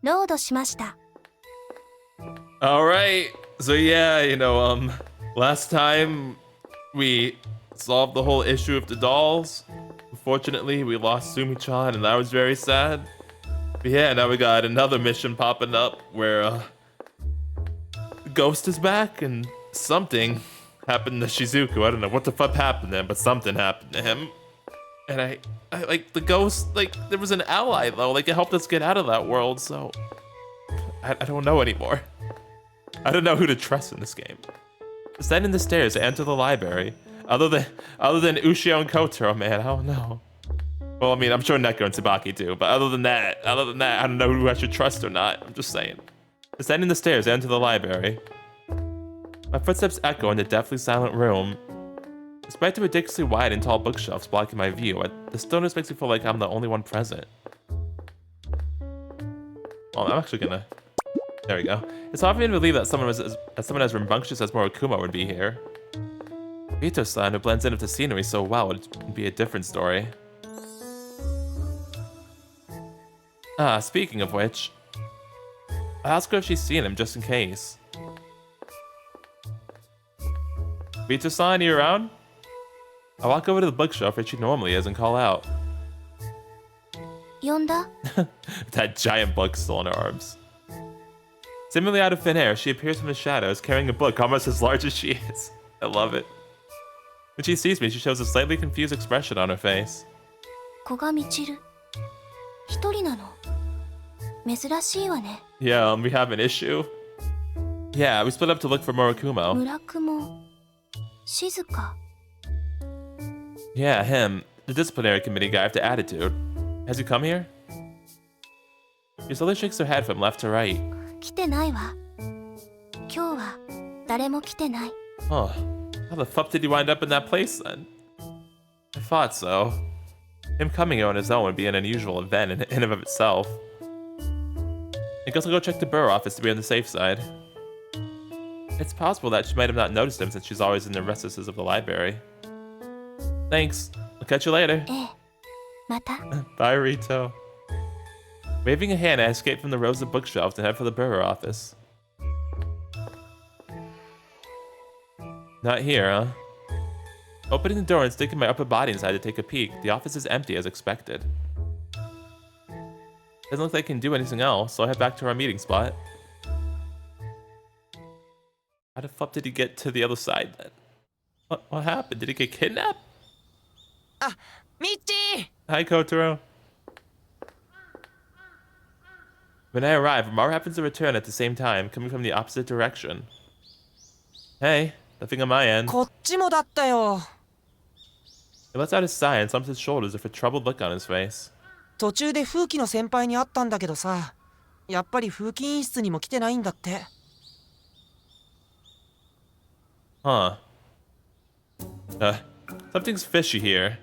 ロードしました。 Alright, so yeah, last time we solved the whole issue of the dolls. Unfortunately, we lost Sumi-chan and that was very sad. But yeah, now we got another mission popping up where Ghost is back and something happened to Shizuku. I don't know what the fuck happened to him, but something happened to him. And I like the ghost, like there was an ally though, like it helped us get out of that world, so I don't know anymore. I don't know who to trust in this game. Descending the stairs to enter the library. Other than Ushio and Kotaro, man, I don't know. Well, I mean, I'm sure Neko and Tsubaki do, but other than that, I don't know who I should trust or not. I'm just saying. Descending the stairs to enter the library. My footsteps echo in the deathly silent room. Despite the ridiculously wide and tall bookshelves blocking my view, the stillness makes me feel like I'm the only one present. Well, I'm actually gonna... There we go. It's hard for me to believe that someone as rambunctious as Morikuma would be here. Rito-san, who blends in with the scenery so well, would be a different story. Ah, speaking of which, I'll ask her if she's seen him just in case. Rito-san, you around? I walk over to the bookshelf where she normally is and call out. Yonda? That giant book still in her arms. Seemingly out of thin air, she appears from the shadows carrying a book almost as large as she is. I love it. When she sees me, she shows a slightly confused expression on her face. Koga Michiru. 一人なの。珍しいわね。Yeah, we have an issue. Yeah, we split up to look for Morikumo. Murakumo. Shizuka. Yeah, him. The disciplinary committee guy with the attitude. Has he come here? She slowly shakes her head from left to right. 来てないわ。今日は誰も来てない。 Oh, how the fuck did he wind up in that place then? I thought so. Him coming here on his own would be an unusual event in and of itself. I guess I'll go check the borough office to be on the safe side. It's possible that she might have not noticed him since she's always in the recesses of the library. Thanks. I'll catch you later. ええ。また。 Bye, Rito. Waving a hand, I escape from the rows of bookshelves and head for the borough office. Not here, huh? Opening the door and sticking my upper body inside to take a peek, the office is empty as expected. Doesn't look like I can do anything else, so I head back to our meeting spot. How the fuck did he get to the other side then? What happened? Did he get kidnapped? Ah, Michi! Hi, Kotaro. When I arrive, Maru happens to return at the same time, coming from the opposite direction. Hey, nothing on my end. こっちもだったよ。 He lets out a sigh and slumps his shoulders with a troubled look on his face. 途中で風紀の先輩に会ったんだけどさ、やっぱり風紀委員室にも来てないんだって。Huh. Something's fishy here.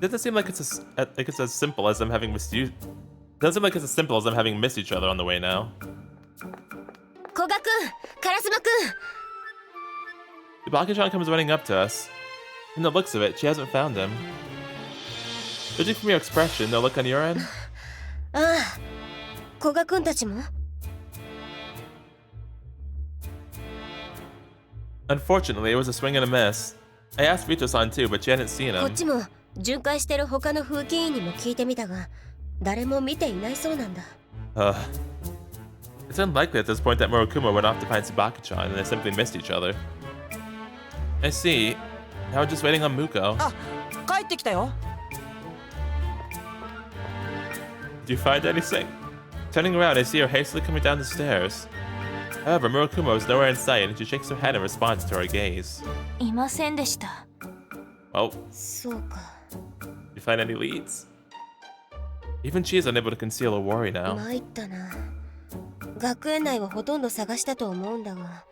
It doesn't seem like it's as simple as them having missed you. Doesn't seem like it's as simple as them having missed each other on the way now. Koga-kun! Karasuma-kun! Tsubaki-chan comes running up to us. From the looks of it, she hasn't found him. Judging from your expression, no look on your end? ああ。Koga-kun たちも Unfortunately, it was a swing and a miss. I asked Rito-san too, but she hadn't seen こっ him. ちも巡回してる他の風紀委員にも聞いてみたが、誰も見ていないそうなんだ。It's unlikely at this point that Morikuma went off to find Tsubaki-chan and they simply missed each other. I see. Now we're just waiting on Muko. あ、帰ってきたよ。Did you find anything? Turning around, I see her hastily coming down the stairs. However, Murokuma was nowhere in sight and she shakes her head in response to our gaze. いませんでした。 Well, そうか。 you find any leads? Even she is unable to conceal a worry now. 参ったな。学園内はほとんど探したと思うんだが、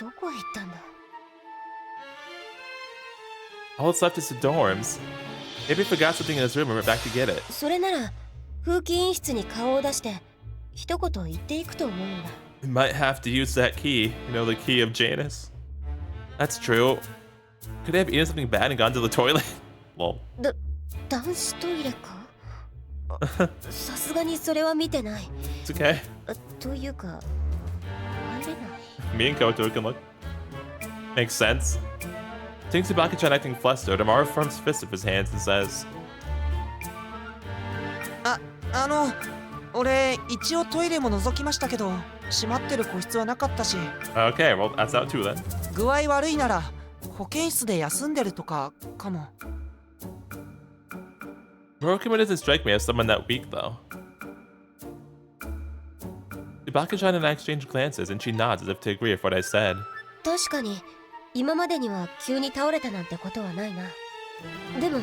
どこへ行ったんだ All that's left is the dorms. Maybe he forgot something in his room and went back to get it. それなら、風紀委員室に顔を出して、一言言っていくと思うんだ。 We might have to use that key. You know, the key of Janus. That's true. Could they have eaten something bad and gone to the toilet? Lol. 男子トイレかさすがにそれは見てない。 It's okay. というか入れない。 Me and Koto can look. Makes sense. Seeing Tsubaki-chan acting flustered, Amaru firms fist of his hands and says, 俺一応トイレも覗きましたけど閉まってる個室はなかったし。 Okay, well, that's out too then. 具合悪いなら保健室で休んでるとかかも。 Murokuma doesn't strike me as someone that weak, though. Tsubaki-chan and I exchange glances, and she nods as if to agree with what I said. 確かに今までには急に倒れたなんてことはないな。でも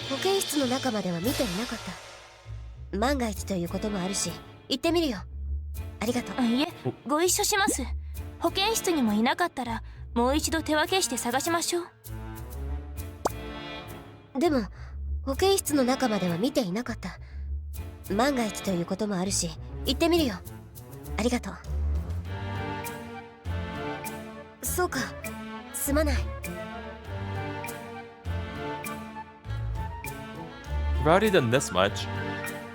保健室の中までは見ていなかった。万が一ということもあるし行ってみるよ。ありがとう。いえ、ご一緒します。保健室にもいなかったらもう一度手分けして探しましょう。でも保健室の中までは見ていなかった。万が一ということもあるし行ってみるよ。ありがとう。そうか、すまない。 We've already done this much.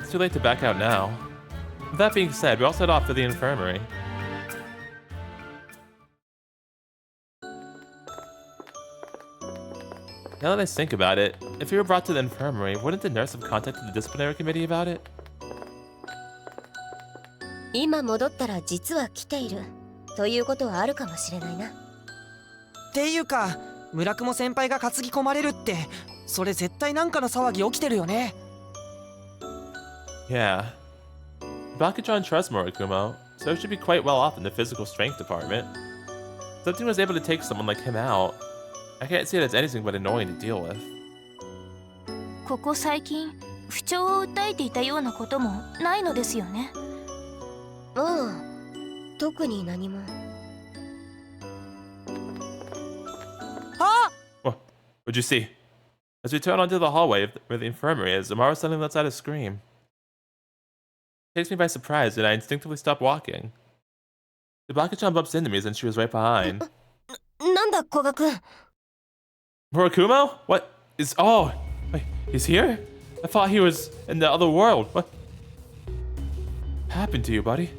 It's too late to back out now. With that being said, we all set off to the infirmary. Now that I think about it, if we were brought to the infirmary, wouldn't the nurse have contacted the disciplinary committee about it? 今戻ったら実は来ているということはあるかもしれないな。っていうか村雲先輩が担ぎ込まれるってそれ絶対なんかの騒ぎ起きてるよね。 Yeah. Bakuchan trusts Morikumo, so he should be quite well off in the physical strength department. If something was able to take someone like him out, I can't see it as anything but annoying to deal with. ここ最近不調を訴えていたようなこともないのですよね。ああ、特に何も。あ What? What'd you see? As we turn onto the hallway where the infirmary is, Amaru suddenly lets out a scream. It takes me by surprise, and I instinctively stop walking. The Bakuchan bumps into me as she was right behind. なんだ、古賀君。 Morikumo? What is... Oh, wait, he's here? I thought he was in the other world. What happened to you, buddy?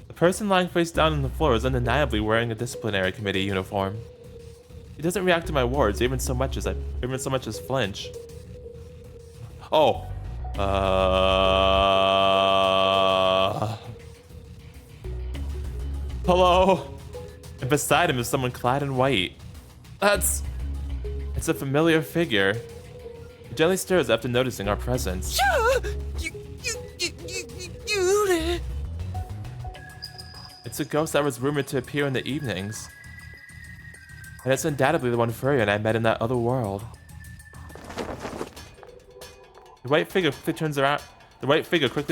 The person lying face down on the floor is undeniably wearing a disciplinary committee uniform. He doesn't react to my words, even so much as flinch. Oh. Hello? And beside him is someone clad in white. It's a familiar figure. He gently stirs after noticing our presence. It's a ghost that was rumored to appear in the evenings. And it's undoubtedly the one Furion I met in that other world. The white figure quickly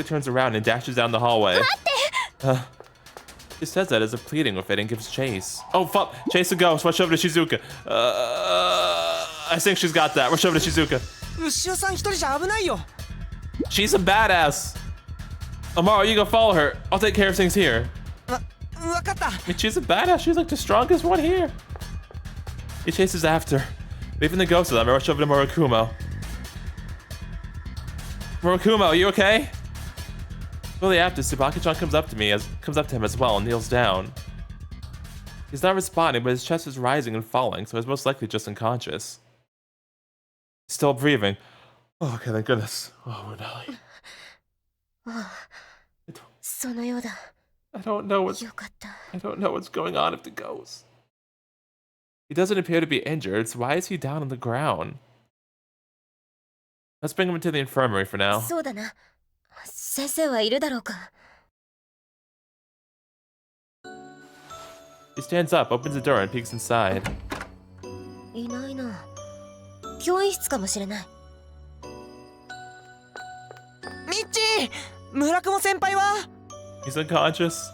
turns around and dashes down the hallway. She says that as if pleading with it and gives chase. Oh fuck! Chase the ghost. Rush over to Shizuka. I think she's got that. Rush over to Shizuka. 牛尾さん一人じゃ危ないよ。 She's a badass. Amaru, you go follow her. I'll take care of things here. わかった。 I mean, she's a badass. She's like the strongest one here. He chases after, leaving the ghost of them. I rush over to Morikumo. Morikumo, are you okay? Shortly after, Tsubaki-chan comes up to him as well and kneels down. He's not responding, but his chest is rising and falling, so he's most likely just unconscious. He's still breathing. Oh, okay, thank goodness. Oh, we're Nelly. そのようだ。 I don't know what's よかった。 I don't know what's going on with the ghost. He doesn't appear to be injured, so why is he down on the ground? Let's bring him into the infirmary for now. そうだな。先生はいるだろうか。 He stands up, opens the door, and peeks inside. いないな。教員室かもしれない。ミッチー、村雲先輩は？ He's unconscious.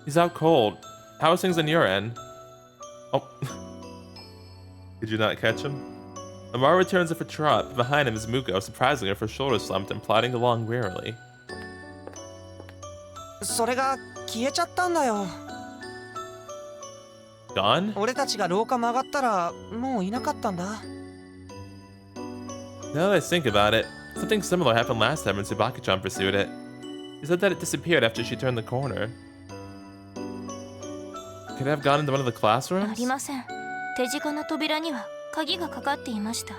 He's out cold. How are things on your end? Oh. Did you not catch him? Amaru returns with a trot. Behind him is Muko, surprising her for shoulder slumped and plodding along wearily. それが消えちゃったんだよ。 Gone? 俺たちが廊下曲がったらもういなかったんだ。 Now that I think about it, Something similar happened last time when Tsubaki-chan pursued it. He said that it disappeared after she turned the corner. Could it have gone into one of the あ classrooms? りません。手近な扉には鍵がかかっていました。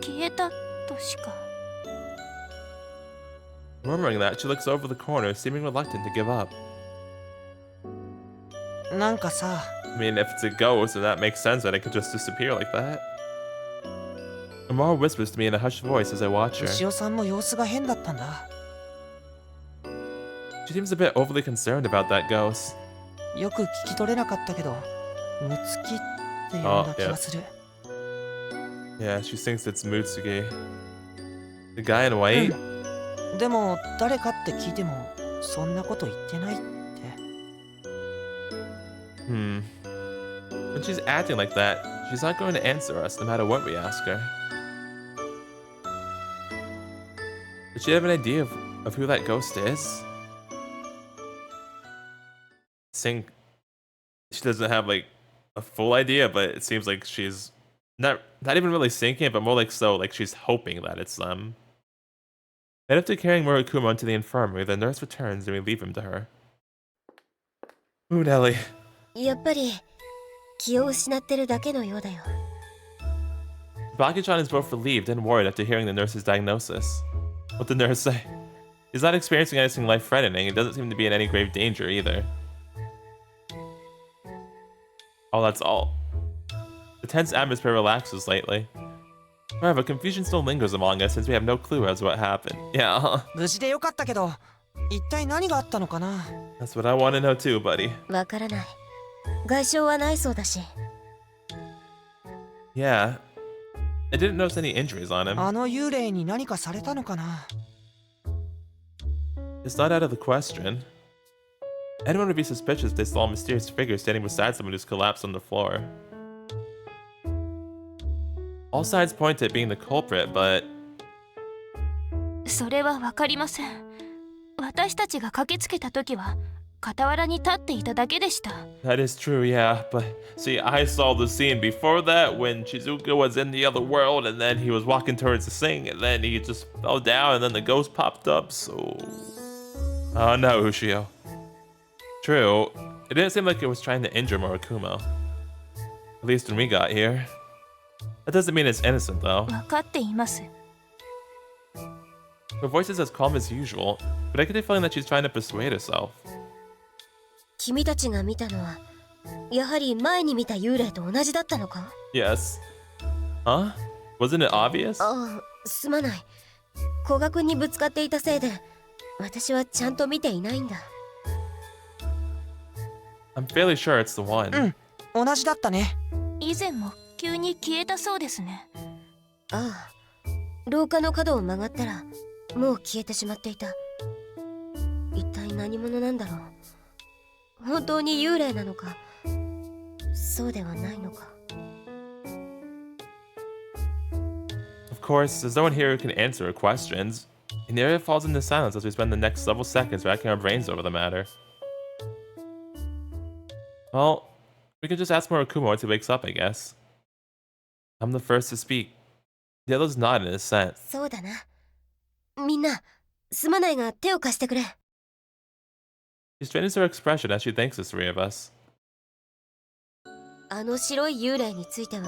消えたとしか。 Murmuring that, she looks over the corner, seeming reluctant to give up. なんかさ、 I mean, if it's a ghost, then that makes sense that it could just disappear like that. Amara whispers to me in a hushed voice as I watch her. 牛尾さんも様子が変だったんだ。 She seems a bit overly concerned about that ghost. よく聞き取れなかったけど、ムツキって呼んだ気がする。 Yeah, she thinks it's Mutsugi. The guy in white? でも誰かって聞いてもそんなこと言ってないって。 When she's acting like that, she's not going to answer us no matter what we ask her. Does she have an idea of who that ghost is? Think she doesn't have like a full idea, but it seems like she's not even really thinking it, but more like she's hoping that it's them. And after carrying Murikuma into the infirmary, the nurse returns and we leave him to her. Ooh, Nelly. やっぱり気を失ってるだけのようだよ。 Baki-chan is both relieved and worried after hearing the nurse's diagnosis. What did the nurse say? He's not experiencing anything life-threatening and doesn't seem to be in any grave danger either. Oh, that's all. The tense atmosphere relaxes slightly. However, confusion still lingers among us since we have no clue as to what happened. Yeah. 無事でよかったけど、一体何があったのかな。 That's what I want to know too, buddy. わからない。外傷はないそうだし。 Yeah. I didn't notice any injuries on him. あの幽霊に何かされたのかな。 It's not out of the question. Anyone would be suspicious if they saw a mysterious figure standing beside someone who's collapsed on the floor. All signs point to it being the culprit, but それはわかりません。私たちが駆けつけた時は傍らに立っていただけでした。 that is true, yeah. But see, I saw the scene before that when Shizuka was in the other world and then he was walking towards the thing and then he just fell down and then the ghost popped up, so... Oh no, Ushio. True, it didn't seem like it was trying to injure Morikumo. At least when we got here. That doesn't mean it's innocent, though. わかっています。 Her voice is as calm as usual, but I get the feeling that she's trying to persuade herself. 君たちが見たのはやはり前に見た幽霊と同じだったのか？ Yes. Huh? Wasn't it obvious? ああ、すまない。古賀君にぶつかっていたせいで私はちゃんと見ていないんだ。 I'm fairly sure it's the one. 同じだったね。以前も急に消えたそうですね。ああ、廊下の角を曲がったらもう消えてしまっていた。一体何者なんだろう。本当に幽霊なのか、そうではないのか。 Of course, there's no one here who can answer her questions. And the area falls into silence as we spend the next several seconds racking our brains over the matter. Well, we can just ask Morikumo once he wakes up, I guess. I'm the first to speak. The others nod in assent. そうだな。みんな、すまないが手を貸してくれ。 She straightens her expression as she thanks the three of us. あの白い幽霊については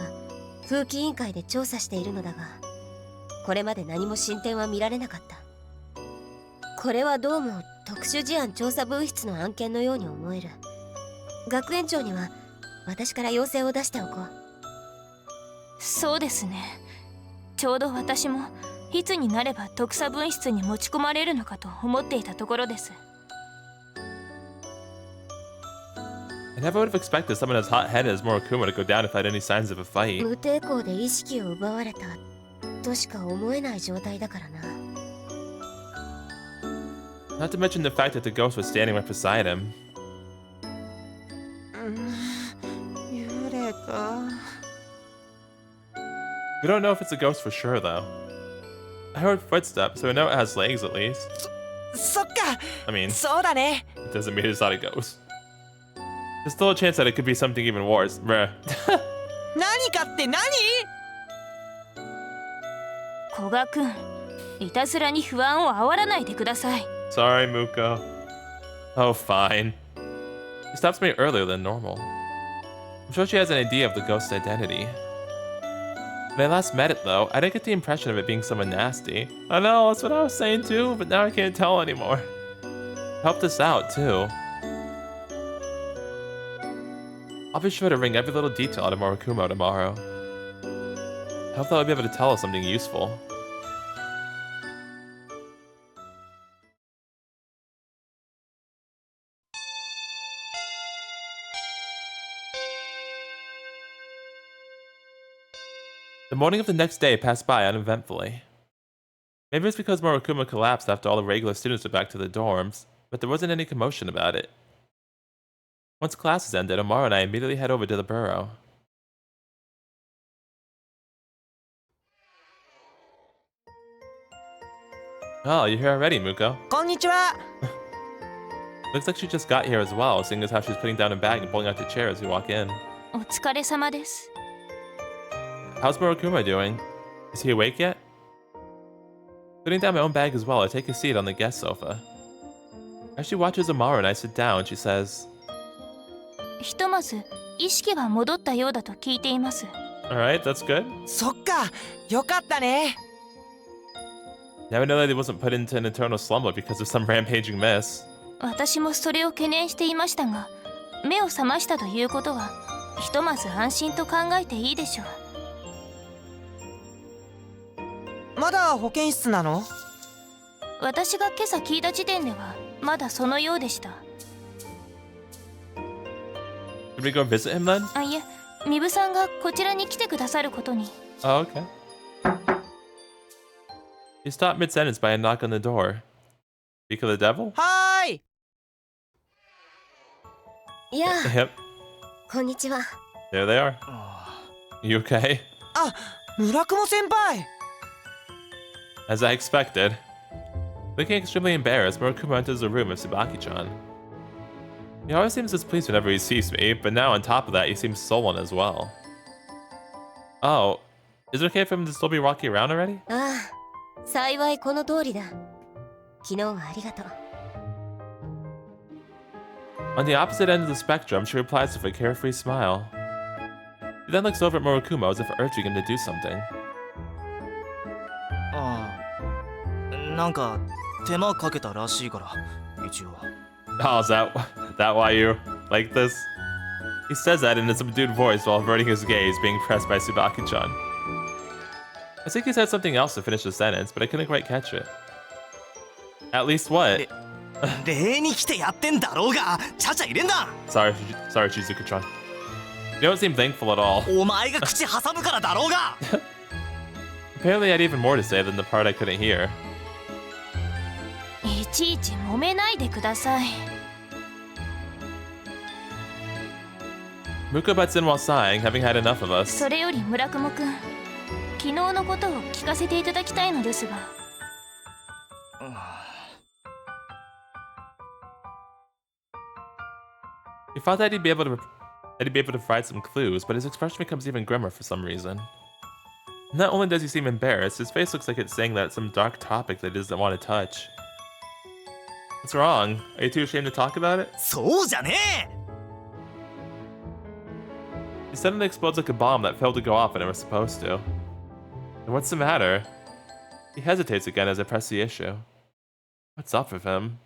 風紀委員会で調査しているのだが、これまで何も進展は見られなかった。これはどうも特殊事案調査分室の案件のように思える。学園長には私から要請を出しておこう。そうですね。ちょうど私もいつになれば特査分室に持ち込まれるのかと思っていたところです。 I never would have expected someone as hot-headed as Morikumo to go down if I had any signs of a fight. 無抵抗で意識を奪われたとしか思えない状態だからな。 Not to mention the fact that the ghost was standing right beside him. 幽霊か。 We don't know if it's a ghost for sure, though. I heard footsteps, so I know it has legs at least. そっか。 I mean, そうだね。 it doesn't mean it's not a ghost. There's still a chance that it could be something even worse. Bruh. 何かって何？古賀くん、いたずらに不安を煽らないでください。 Sorry, Muko. Oh, fine. She stops me earlier than normal. I'm sure she has an idea of the ghost's identity. When I last met it, though, I didn't get the impression of it being someone nasty. I know, that's what I was saying too, but now I can't tell anymore. Helped us out, too. I'll be sure to wring every little detail out of Morokumo tomorrow. I hope that I'll be able to tell us something useful. The morning of the next day passed by uneventfully. Maybe it's because Morikuma collapsed after all the regular students went back to the dorms, but there wasn't any commotion about it. Once classes ended, Amaro and I immediately head over to the burrow. Oh, you're here already, Muko. こんにちは。 Looks like she just got here as well, seeing as how she's putting down a bag and pulling out the chair as we walk in. お疲れ様です。 How's Morikuma doing? Is he awake yet? Putting down my own bag as well, I take a seat on the guest sofa. As she watches Amaro and I sit down, she says, ひとまず意識は戻ったようだと聞いています。 Alright, that's good. そっか、よかったね。 Now we know that he wasn't put into an eternal slumber because of some rampaging miss. 私もそれを懸念していましたが、目を覚ましたということはひとまず安心と考えていいでしょう。 まだ保健室なの？ 私が今朝聞いた時点ではまだそのようでした。 Should we go visit him then? あ、いえ、ミブさんがこちらに来てくださることに。 Oh, okay. He stopped mid-sentence by a knock on the door. Speak of the devil? はーい。いやあ、 Yep, こんにちは。 there they are. You okay? あ、村雲先輩。 As I expected. Looking extremely embarrassed, Morikuma enters the room of Tsubaki-chan. He always seems displeased whenever he sees me, but now on top of that, he seems sullen as well. Oh, is it okay for him to still be walking around already? ああ、幸いこの通りだ。昨日はありがとう。 On the opposite end of the spectrum, she replies with a carefree smile. She then looks over at Morikuma as if urging him to do something. ああ、なんか手間かけたらしいから一応。 Oh, is that why you like this? He says that in a subdued voice while averting his gaze, being pressed by Tsubaki-chan. I think he said something else to finish the sentence, but I couldn't quite catch it. At least what? 礼に来てやってんだろうが、ちゃちゃ入れんな。 Sorry, Shizuku-chan. You don't seem thankful at all. お前が口挟むからだろうが。 Apparently, I had even more to say than the part I couldn't hear. いちいち揉めないでください。 Muko butts in while sighing, having had enough of us. それより村雲くん、昨日のことを聞かせていただきたいのですが。 He thought that he'd be able to provide some clues, but his expression becomes even grimmer for some reason. Not only does he seem embarrassed, his face looks like it's saying that it's some dark topic that he doesn't want to touch. What's wrong? Are you too ashamed to talk about it? そうじゃねえ。 He suddenly explodes like a bomb that failed to go off when it was supposed to. And what's the matter? He hesitates again as I press the issue. What's up with him?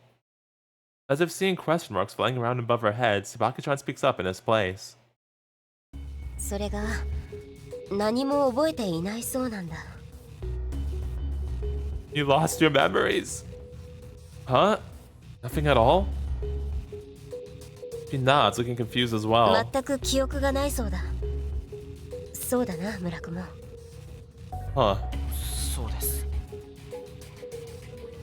As if seeing question marks flying around above her head, Tsubaki-chan speaks up in his place. それが何も覚えていないそうなんだ。 You lost your memories? Huh? Nothing at all? She nods, looking confused as well. 全く記憶がないそうだ。そうだな、村雲。 Huh. そうです。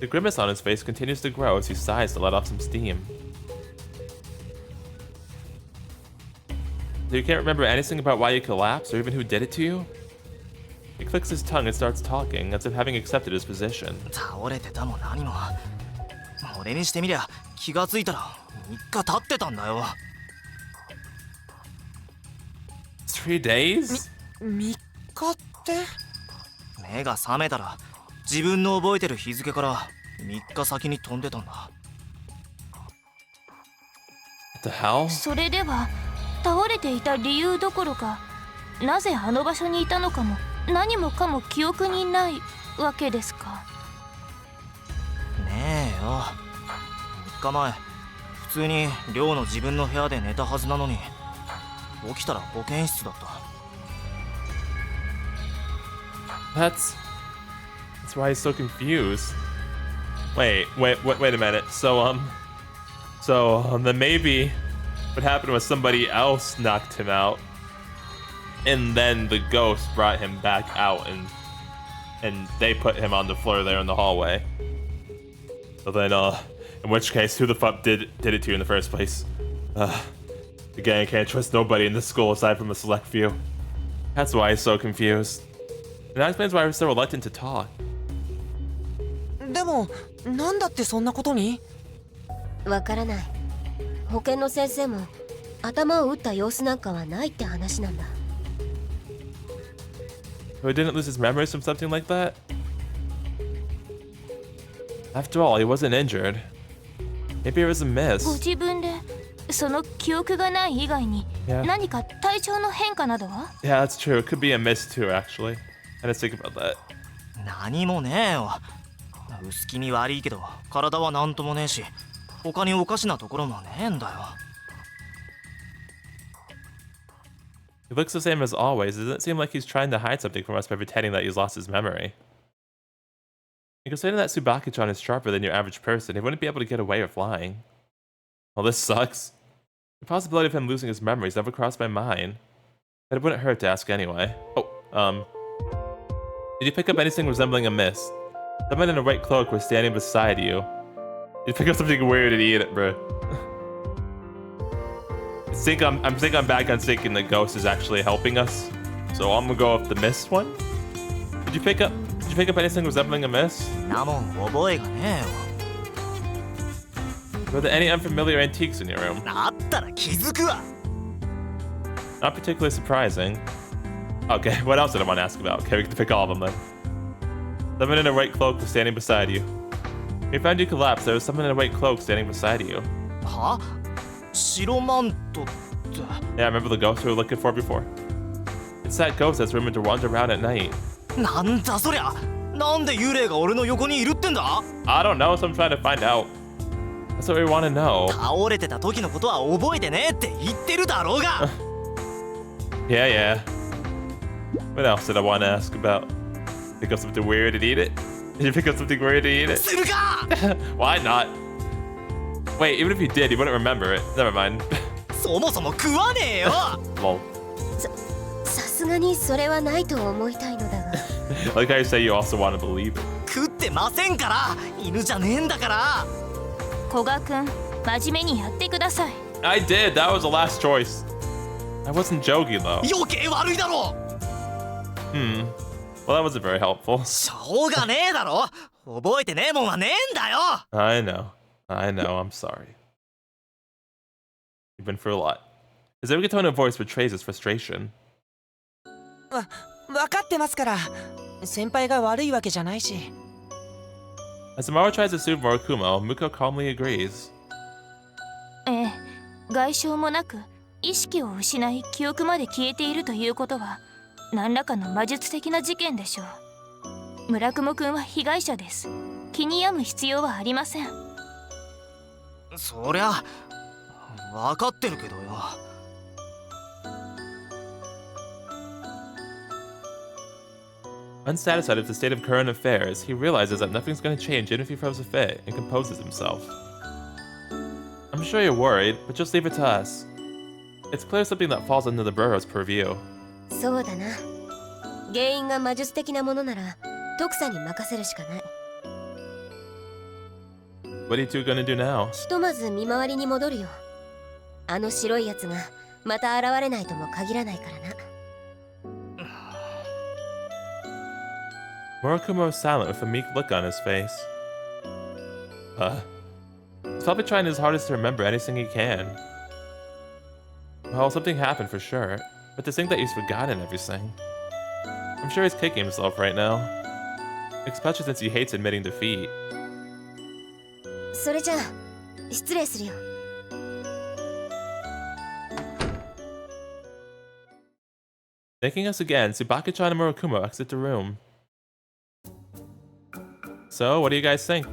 The grimace on his face continues to grow as he sighs to let off some steam. So you can't remember anything about why you collapsed or even who did it to you? He clicks his tongue and starts talking, as if having accepted his position. 倒れてたも何も。俺にしてみりゃ気がついたら3日経ってたんだよ。 3 days? 3日って？目が覚めたら自分の覚えてる日付から3日先に飛んでたんだ。 What the hell? それでは倒れていた理由どころか、なぜあの場所にいたのかも何もかも記憶にないわけですか。ねえよ、3日前普通に寮の自分の部屋で寝たはずなのに、起きたら保健室だった。 That's why he's so confused. Wait a minute. So then maybe what happened was somebody else knocked him out, and then the ghost brought him back out, and they put him on the floor there in the hallway. So then, in which case, who the fuck did it to you in the first place? Again, I can't trust nobody in this school aside from a select few. That's why he's so confused. And that explains why we're so reluctant to talk. でもなんだってそんなことに？わからない。保健の先生も頭を打った様子なんかはないって話なんだ。So he didn't lose his memories from something like that? After all, he wasn't injured. Maybe it was a ご miss. 自分でその記憶がない以外に Yeah. 何か体調の変化などは？ Yeah, that's true. It could be a miss too, actually. I didn't think about that. 何もねえよ。薄気味悪いけど体はなんともねえし、他におかしなところもねえんだよ。 He looks the same as always. It doesn't seem like he's trying to hide something from us by pretending that he's lost his memory. And considering that Tsubaki-chan is sharper than your average person, he wouldn't be able to get away with lying. Well, this sucks. The possibility of him losing his memories never crossed my mind. But it wouldn't hurt to ask anyway. Oh, did you pick up anything resembling a mist? Someone in a white cloak was standing beside you. Did you pick up something weird and eat it, bro? I'm back on thinking the ghost is actually helping us. So I'm gonna go with the mist one. Did you pick up anything resembling a mist? なもん覚えがねえよ。 Were there any unfamiliar antiques in your room? あったら気づくわ。 Not particularly surprising. Okay, what else did I want to ask about? Okay, we can pick all of them then. Someone in a white cloak was standing beside you. When you found you collapsed, there was someone in a white cloak standing beside you. は？白マントって。 Yeah, I remember the ghost we were looking for before. It's that ghost that's rumored to wander around at night. なんだそりゃ。なんで幽霊が俺の横にいるってんだ？ I don't know, so I'm trying to find out. That's what we want to know. 倒れてた時のことは覚えてねえって言ってるだろうが。Yeah. What else did I want to ask about? Pick up something weird and eat it? Did you pick up something weird and eat it? するか。 Why not? Wait, even if you did, you wouldn't remember it. Never mind. そもそも食わねえよ。 Lol. さすがにそれはないと思いたいのだが。I like how you say you also want to believe it. 食ってませんから。犬じゃねえんだから。古賀くん、真面目にやってください。 I did. That was the last choice. I wasn't joking though. 余計悪いだろ。 Well, that wasn't very helpful. しょうがねえだろ。覚えてねえもんはねえんだよ。 I know. I'm sorry. You've been through a lot. His every tone of voice betrays his frustration. わかってますから。先輩が悪いわけじゃないし。 As Amaro tries to soothe Morokumo, Muko calmly agrees. ええ、外傷もなく意識を失い記憶まで消えているということは何らかの魔術的な事件でしょう。村雲くんは被害者です。気に病む必要はありません。そりゃ分かってるけどよ。 Unsatisfied with the state of current affairs, he realizes that nothing's going to change even if he throws a fit and composes himself. I'm sure you're worried, but just leave it to us. It's clearly something that falls under the Bureau's purview. そうだな。原因が魔術的なものなら徳さんに任せるしかない。 What are you two gonna do now? ひとまず見回りに戻るよ。あの白いやつがまた現れないとも限らないからな。 Morokumo is silent with a meek look on his face. He's probably trying his hardest to remember anything he can. Well, something happened for sure, but to think that he's forgotten everything. I'm sure he's kicking himself right now. Especially since he hates admitting defeat. それじゃあ失礼するよ。Thanking us again, Tsubaki-chan and Murakumo exit the room. So, what do you guys think?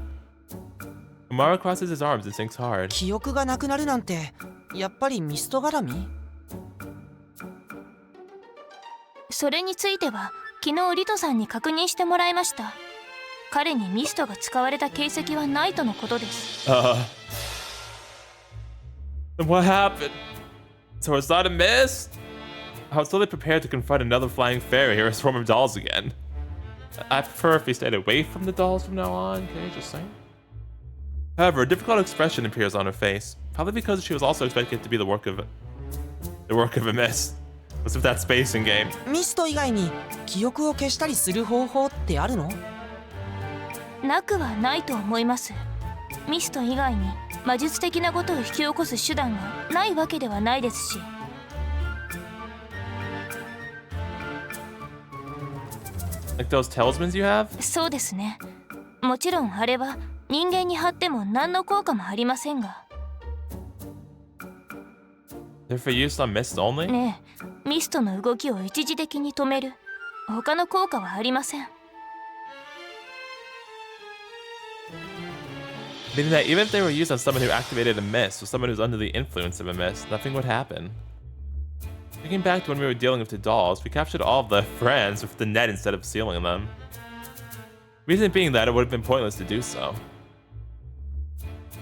Umaru crosses his arms and thinks hard. 記憶がなくなるなんてやっぱりミスト絡み？それについては昨日リトさんに確認してもらいました。彼にミストが使われた形跡はないとのことです。Then what happened? So it's not a mist? I was totally prepared to confront another flying fairy or a swarm of dolls again. I prefer if we stayed away from the dolls from now on, okay, just saying. However, a difficult expression appears on her face, probably because she was also expecting it to be the work of a mist. What's with that spacing game? ミスト以外に記憶を消したりする方法ってあるの？なくはないと思います。ミスト以外に魔術的なことを引き起こす手段がないわけではないですし。Like those talismans you have? そうですね。もちろんあれは人間に貼っても何の効果もありませんが。They're for use on mist only? ねえ、ミストの動きを一時的に止める。他の効果はありません。Meaning that even if they were used on someone who activated a mist or someone who's under the influence of a mist, nothing would happen. Thinking back to when we were dealing with the dolls, we captured all of the friends with the net instead of sealing them. Reason being that it would have been pointless to do so.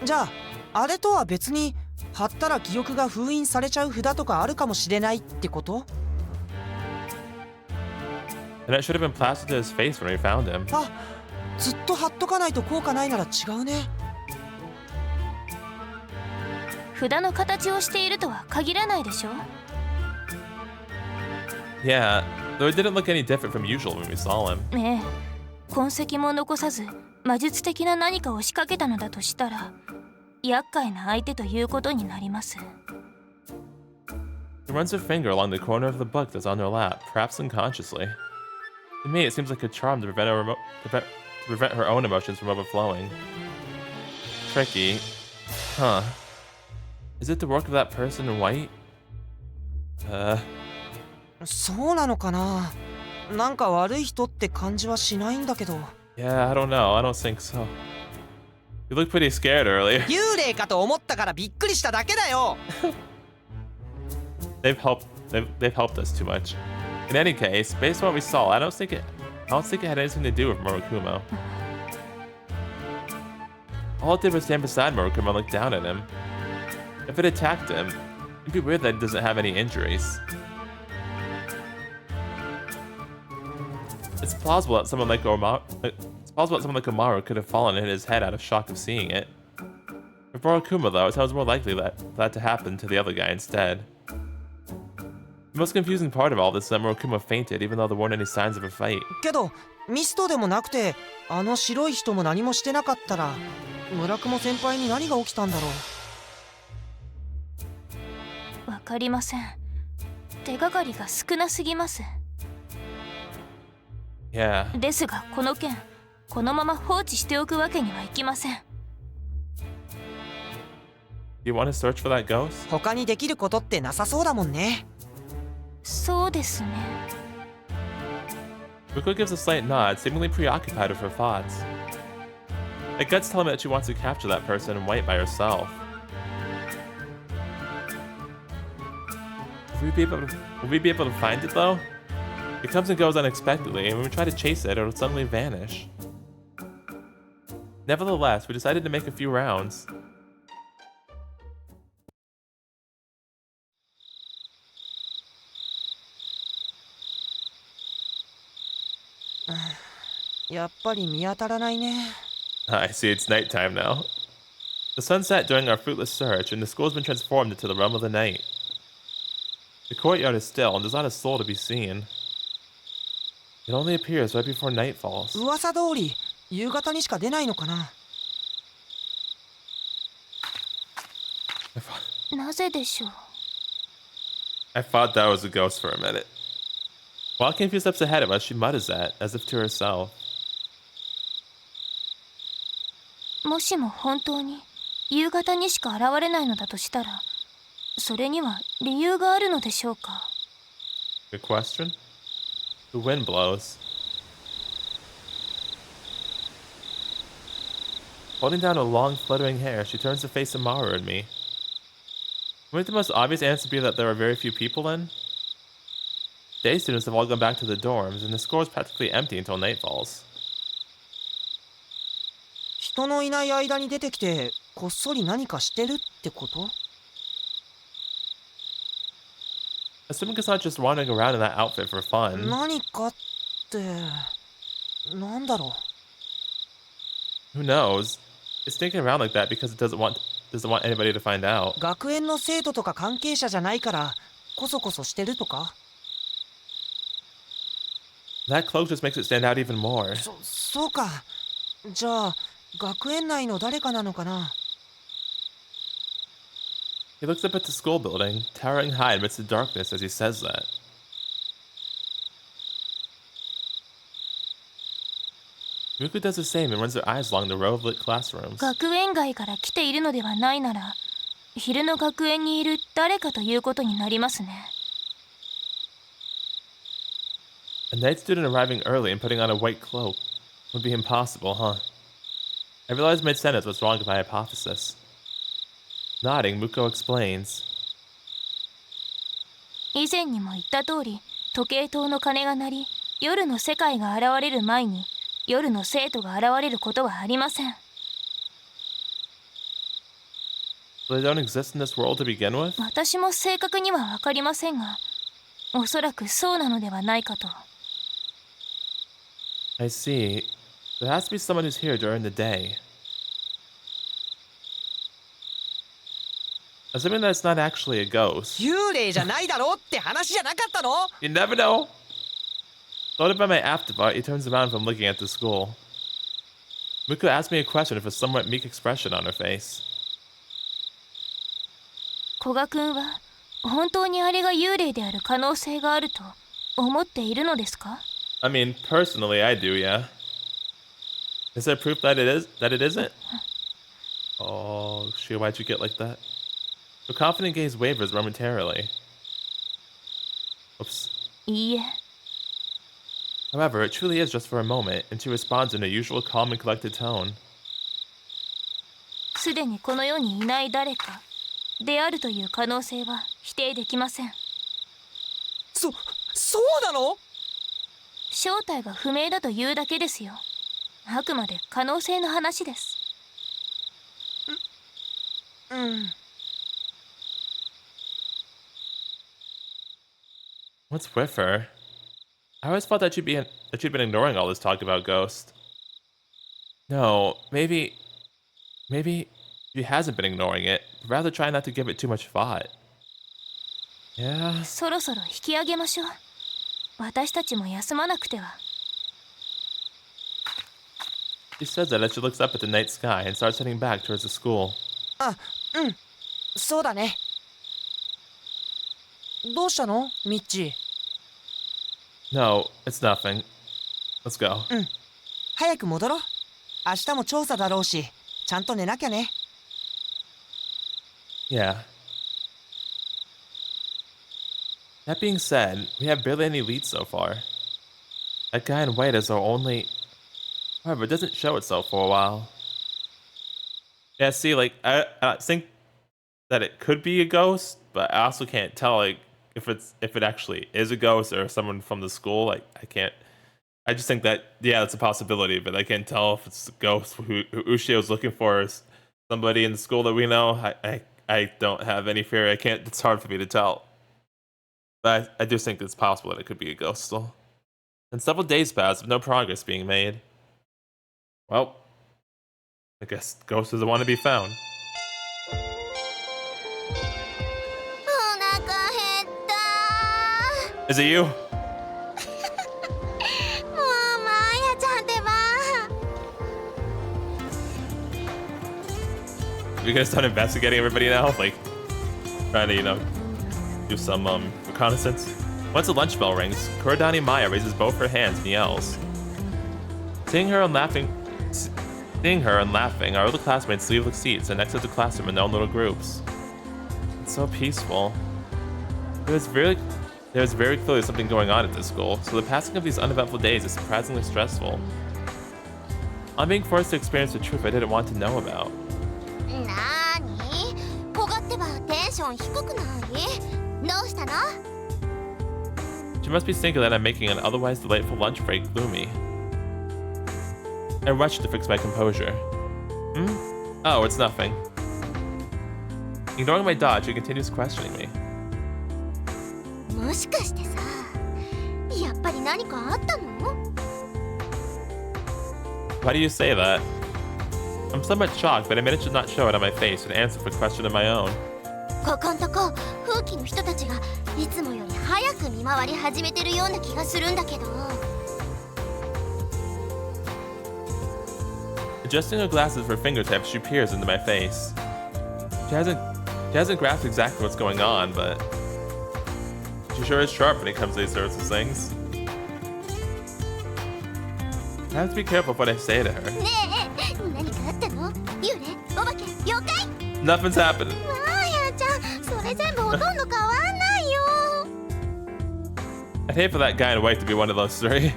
じゃああれとは別に貼ったら記憶が封印されちゃう札とかあるかもしれないってこと？ And it should have been plastered to his face when we found him. あ、ずっと貼っとかないと効果ないなら違うね。札の形をしているとは限らないでしょ。Yeah, though it didn't look any different from usual when we saw him. ねえ、痕跡も残さず魔術的な何かを仕掛けたのだとしたら厄介な相手ということになります。She runs her finger along the corner of the book that's on her lap, perhaps unconsciously. To me, it seems like a charm to prevent her own emotions from overflowing. Tricky. Huh. Is it the work of that person in white? そうなのかな。なんか悪い人って感じはしないんだけど。Yeah, I don't know. I don't think so. You looked pretty scared earlier. 幽霊かと思ったからびっくりしただけだよ。They've helped us too much. In any case, based on what we saw, I don't think it had anything to do with Murakumo. All it did was stand beside Murakumo and look down at him. If it attacked him, it'd be weird that it doesn't have any injuries. It's plausible that someone like Umaru could have fallen and hit his head out of shock of seeing it. For Murakumo, though, it sounds more likely that to happen to the other guy instead. The most confusing part of all this is that Murakumo fainted, even though there weren't any signs of a fight. けどミストでもなくてあの白い人も何もしてなかったら村雲先輩に何が起きたんだろう。わかりません。手がかりが少なすぎます。Yeah. ですがこの件このまま放置しておくわけにはいきません。You want to search for that ghost? 他にできることってなさそうだもんね。そうですね。Ruko gives a slight nod, seemingly preoccupied with her thoughts. My gut's telling me that she wants to capture that person in white by herself. Will we be able to find it though? It comes and goes unexpectedly, and when we try to chase it, it'll suddenly vanish. Nevertheless, we decided to make a few rounds. やっぱり見当たらないね。I see it's nighttime now. The sun set during our fruitless search, and the school has been transformed into the realm of the night. The courtyard is still, and there's not a soul to be seen. It only appears right before night falls. 噂通り夕方にしか出ないのかな。なぜでしょう。I thought that was a ghost for a minute. Walking a few steps ahead of us, she mutters that, as if to herself. もしも本当に夕方にしか現れないのだとしたら、それには理由があるのでしょうか。 Good question. The wind blows. Holding down a long, fluttering hair, she turns to face Amaru and me. Wouldn't the most obvious answer be that there are very few people in? Day students have all gone back to the dorms, and the school is practically empty until night falls. 人のいない間に出てきてこっそり何かしてるってこと？ Assuming it's not just wandering around in that outfit for fun. 何かってなんだろう。 Who knows? It's sneaking around like that because it doesn't want anybody to find out. 学園の生徒とか関係者じゃないからこそこそしてるとか？ That cloak just makes it stand out even more. そうか。じゃあ学園内の誰かなのかな？ He looks up at the school building, towering high amidst the darkness as he says that. Miku does the same and runs her eyes along the row of lit classrooms. 学園外から来ているのではないなら、昼の学園にいる誰かということになりますね。 A night student arriving early and putting on a white cloak would be impossible, huh? I realized mid-sentence what's wrong with my hypothesis. Nodding, Muko explains. 以前にも言った通り、時計塔の鐘が鳴り、夜の世界が現れる前に夜の生徒が現れることはありません。 So they don't exist in this world to begin with? 私も正確には分かりませんが、おそらくそうなのではないかと。 I see. There has to be someone who's here during the day. Assuming that it's not actually a ghost. 幽霊じゃないだろって話じゃなかったの？ You never know. Floated by my afterthought, he turns around from looking at the school. Muko asks me a question with a somewhat meek expression on her face. 古賀君は本当にあれが幽霊である可能性があると思っているのですか？ I mean, personally, I do, yeah. Is there proof that it isn't? Oh, Shia, why'd you get like that? Her confident gaze wavers momentarily. Oops. いいえ。 However, it truly is just for a moment, and she responds in her usual calm and collected tone. すでにこの世にいない誰かであるという可能性は否定できません。そうなの？正体が不明だというだけですよ。あくまで可能性の話です。うん。 What's with her? I always thought that she'd been ignoring all this talk about Ghost. No, maybe she hasn't been ignoring it, but rather trying not to give it too much thought. Yeah. そろそろ引き上げましょう。私たちも休まなくては。 She says that as she looks up at the night sky and starts heading back towards the school. あ、うん。そうだね。どうしたの？ミッチー。 No, it's nothing. Let's go. うん。早く戻ろう。明日も調査だろうし、ちゃんと寝なきゃね。Yeah. That being said, we have barely any leads so far. That guy in white is our only... However, it doesn't show itself for a while. Yeah, see, like, I think that it could be a ghost, but I also can't tell, like, if it actually is a ghost or someone from the school. Like, I just think that, yeah, it's a possibility, but I can't tell if it's a ghost who Ushio is looking for, is somebody in the school that we know. I don't have any fear. It's hard for me to tell. But I do think it's possible that it could be a ghost still. And several days pass with no progress being made. Well, I guess Ghost doesn't want to be found. お腹減った Is it you? もうマーヤちゃんってば You guys start investigating everybody now? Like, trying to, do some reconnaissance? Once the lunch bell rings, Kurodani Maya raises both her hands and yells. Seeing her and laughing Seeing her and laughing, our other classmates leave the seats and exit the classroom in their own little groups. It's so peaceful. There's very clearly something going on at this school, so the passing of these uneventful days is surprisingly stressful. I'm being forced to experience the truth I didn't want to know about. なーに？小がってばテンション低くない？どうしたの？ She must be thinking that I'm making an otherwise delightful lunch break gloomy. I rush to fix my composure. Oh, it's nothing. Ignoring my dodge, she continues questioning me. もしかしてさ、やっぱり何かあったの？ Why do you say that? I'm somewhat shocked, but I managed to not show it on my face and answer for question of my own. ここんとこ風紀の人たちがいつもより早く見回り始めてるような気がするんだけど。 Adjusting her glasses for fingertips, she peers into my face. She hasn't grasped exactly what's going on, but she sure is sharp when it comes to these sorts of things. I have to be careful of what I say to her. ねえ、何かあったの？幽霊、お化け、妖怪？ Nothing's happening. あやちゃん、それ全部ほとんど変わんないよ。 I'd hate for that guy in white to be one of those three.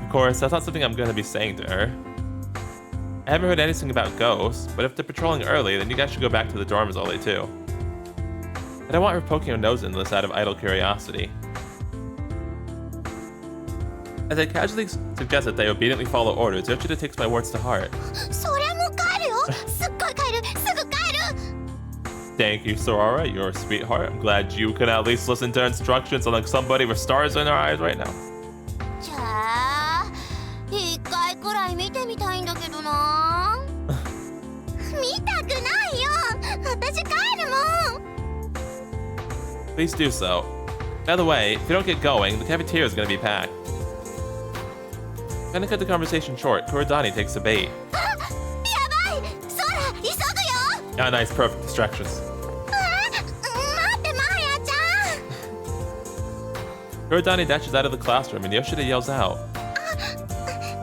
Of course, that's not something I'm going to be saying to her. I haven't heard anything about ghosts, but if they're patrolling early, then you guys should go back to the dorms early too. I don't want her poking her nose into this out of idle curiosity. As I casually suggest that they obediently follow orders, Yoshida takes my words to heart. そりゃもう帰るよ。すっごい帰る。すぐ帰る。 Thank you, Sorara. You're a sweetheart. I'm glad you can at least listen to instructions unlike somebody with stars in their eyes right now. じゃあ、一回くらい見てみたいんだけどな。見たくないよ。私帰るもん。 Please do so. By the way, if you don't get going, the cafeteria is going to be packed. Trying to cut the conversation short, Kurodani takes the bait. あ、やばい。そら、急ぐよ。 Ah, nice, perfect distractions. 待ってまやちゃん。 Kurodani dashes out of the classroom and Yoshida yells out.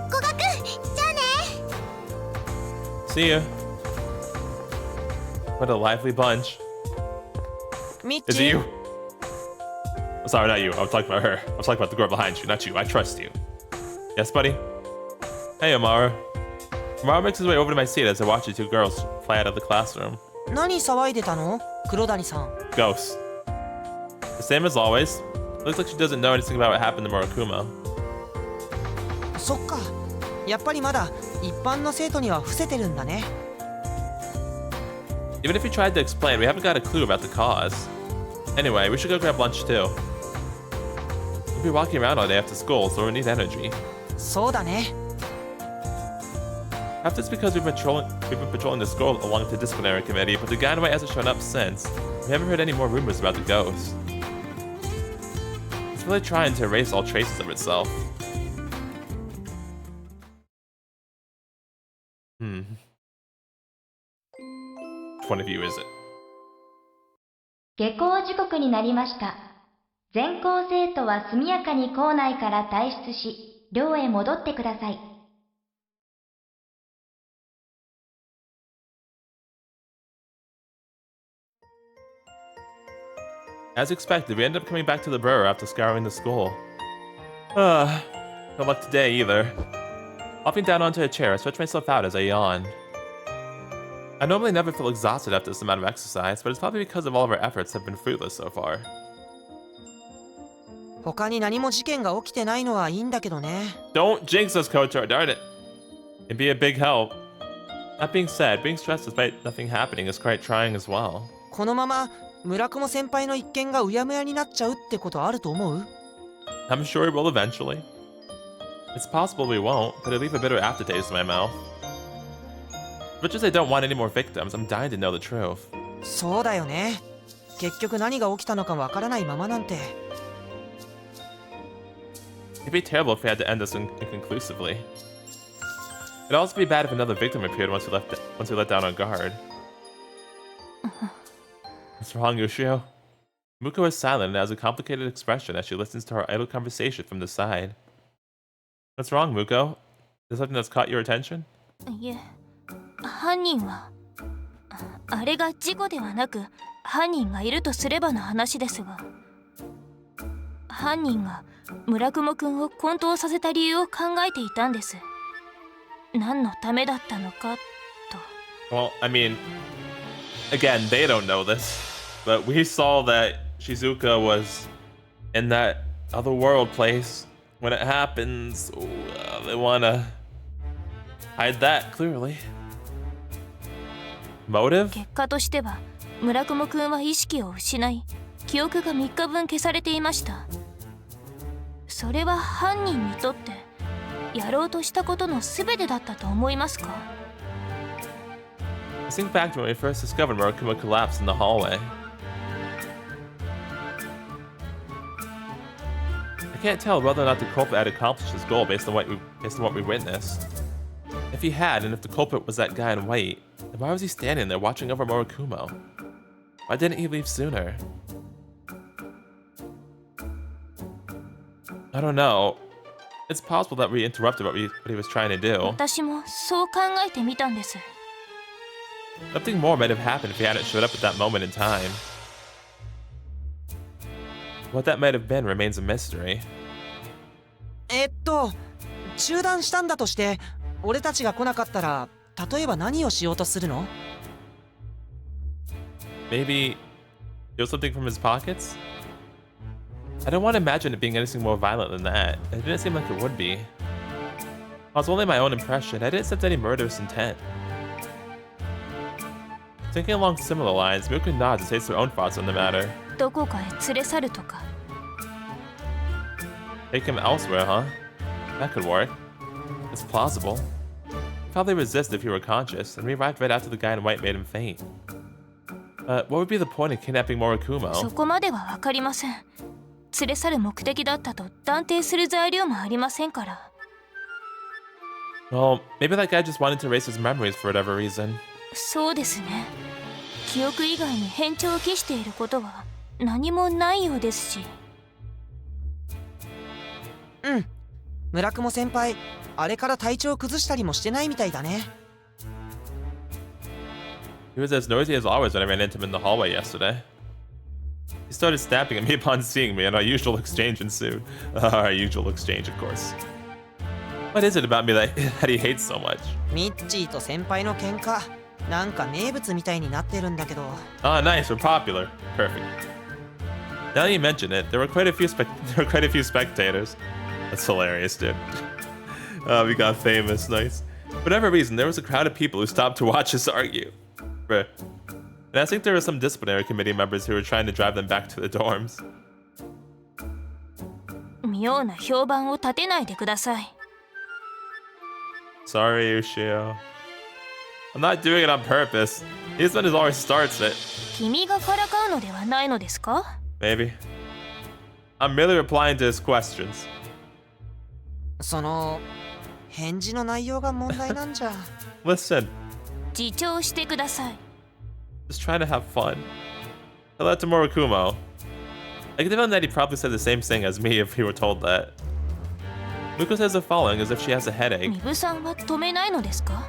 古賀くん、じゃあね。 See ya. What a lively bunch. ミッ Is チ it ー you? Oh, sorry, not you. I was talking about her. I was talking about the girl behind you, not you. I trust you. Yes, buddy? Hey, Amara. Amara makes his way over to my seat as I watch the two girls fly out of the classroom. 何騒いでたの？黒谷さん。 Ghosts. The same as always. Looks like she doesn't know anything about what happened to Murakuma. そっか。やっぱりまだ一般の生徒には伏せてるんだね。 Even if we tried to explain, we haven't got a clue about the cause. Anyway, we should go grab lunch too. We'll be walking around all day after school, so we'll need energy. そうだね。 Perhaps it's because we've been patrolling the school along with the disciplinary committee, but the guy in white hasn't shown up since. We haven't heard any more rumors about the ghost. It's really trying to erase all traces of itself. Which one of you is it? 下校時刻になりました。全校生徒は速やかに校内から退出し、寮へ戻ってください。As expected, we ended up coming back to the burrow after scouring the school. No luck today either. Hopping down onto a chair, I stretch myself out as I yawn. I normally never feel exhausted after this amount of exercise, but it's probably because of all of our efforts have been fruitless so far. 他に何も事件が起きてないのはいいんだけどね。 Don't jinx us, Kotor, darn it. It'd be a big help. That being said, being stressed despite nothing happening is quite trying as well. このまま村雲先輩の一件がうやむやになっちゃうってことあると思う？ I'm sure we will eventually. It's possible we won't, but it'll leave a bitter aftertaste in my mouth. As much as I don't want any more victims, I'm dying to know the truth. そうだよね。結局何が起きたのかわからないままなんて。 It'd be terrible if we had to end this inconclusively. It'd also be bad if another victim appeared once we let down our guard. What's wrong, Yoshio? Muko is silent and has a complicated expression as she listens to our idle conversation from the side. What's wrong, Muko? Is there something that's caught your attention? いえ、犯人はあれが事故ではなく犯人がいるとすればの話ですが、犯人が村雲くんを混沌させた理由を考えていたんです。何のためだったのかと。 Well, I mean, again, they don't know this, but we saw that Shizuka was in that other world place when it happened, so they wanna hide that clearly. Motive? 結果としては村雲くんは意識を失い、記憶が3日分消されていました。それは犯人にとってやろうとしたことの全てだったと思いますか？ I think back to when we first discovered Murakuma collapsed in the hallway. I can't tell whether or not the culprit had accomplished his goal based on what we witnessed. If he had, and if the culprit was that guy in white, then why was he standing there watching over Murakumo? Why didn't he leave sooner? I don't know. It's possible that we interrupted what he was trying to do. 私もそう考えてみたんです。 Something more might have happened if he hadn't showed up at that moment in time. What that might have been remains a mystery. 中断したんだとして、俺たちが来なかったら、例えば何をしようとするの？ Maybe steal something from his pockets? I don't want to imagine it being anything more violent than that. It didn't seem like it would be. While it's only my own impression, I didn't sense any murderous intent. Thinking along similar lines, Miku nods and states their own thoughts on the matter. どこかへ連れ去るとか。 Take him elsewhere, huh? That could work. It's plausible. He'd probably resist if he were conscious, and we arrived right after the guy in white made him faint. What would be the point of kidnapping そ Murakumo? こまでは分かりません。連れ去る目的だったと断定する材料もありませんから。 Well, maybe that guy just wanted to erase his memories for whatever reason. そうですね。記憶以外に変調を期していることは何もないようですし。うん。村雲先輩、あれから体調を崩したりもしてないみたいだね。He was as noisy as always when I ran into him in the hallway yesterday. He started snapping at me upon seeing me, and our usual exchange ensued. Our usual exchange, of course. What is it about me that he hates so much? ミッチーと先輩の喧嘩、なんか名物みたいになってるんだけど。Ah, nice. We're popular. Perfect. Now that you mention it, there were quite a few spectators. That's hilarious, dude. We got famous. Nice. For whatever reason, there was a crowd of people who stopped to watch us argue. Bruh. And I think there were some disciplinary committee members who were trying to drive them back to the dorms. 妙な評判を立てないでください。 Sorry, Ushio. I'm not doing it on purpose. He's the one who always starts it. 君がからかうのではないのですか？ Maybe. I'm merely replying to his questions. その返事の内容が問題なんじゃ。Listen, 自重してください。 just trying to have fun. Tell that to Murakumo. I can tell that he probably said the same thing as me if he were told that. Muko says the following as if she has a headache. ミブさんは止めないのですか？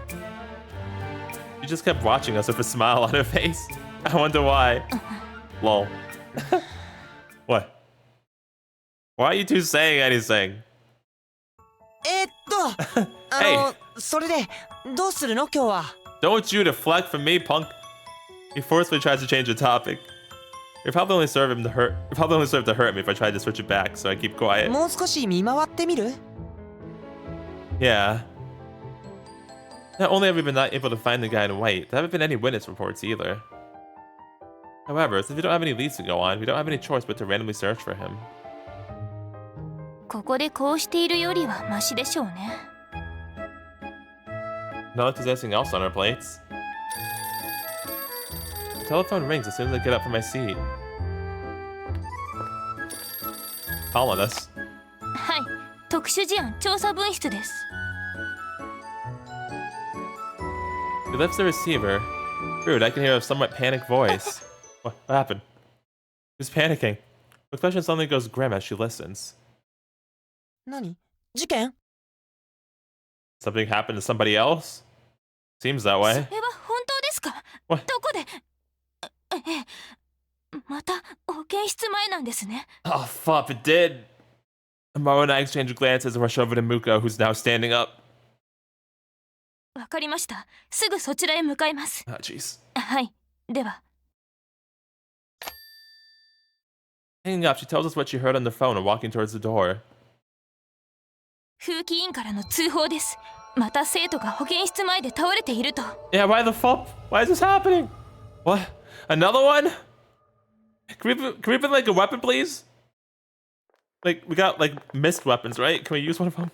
She just kept watching us with a smile on her face. I wonder why. Lol. What? Why are you two saying anything? それでどうするの今日は？ Don't you deflect from me, punk. He forcefully tries to change the topic. It probably only served to hurt me if I tried to switch it back, so I keep quiet. もう少し見回ってみる？ Yeah. Not only have we been not able to find the guy in white, there haven't been any witness reports either. However, since we don't have any leads to go on, we don't have any choice but to randomly search for him. ここでこうしているよりはマシでしょうね。 Not like there's anything else on our plates. The telephone rings as soon as I get up from my seat. Calling us. はい、特殊事案調査分室です。 He lifts the receiver. Rude, I can hear a somewhat panicked voice. What happened? Who's panicking? The question suddenly goes grim as she listens. 何？事件？ Something happened to somebody else? Seems that それは way. 本当ですか？ What? どこで？また保健室前なんですね。 Oh, fuck, it did. Maru and I exchange glances and rush over to Muko, who's now standing up. わかりました。すぐそちらへ向かいます。 Oh, jeez. はい。では。 Hanging up, she tells us what she heard on the phone and walking towards the door. 風紀委員からの通報です。また生徒が保健室前で倒れていると。 Yeah, why the fuck? Why is this happening? What? Another one? Can we put like a weapon, please? Like, we got like missed weapons, right? Can we use one of them?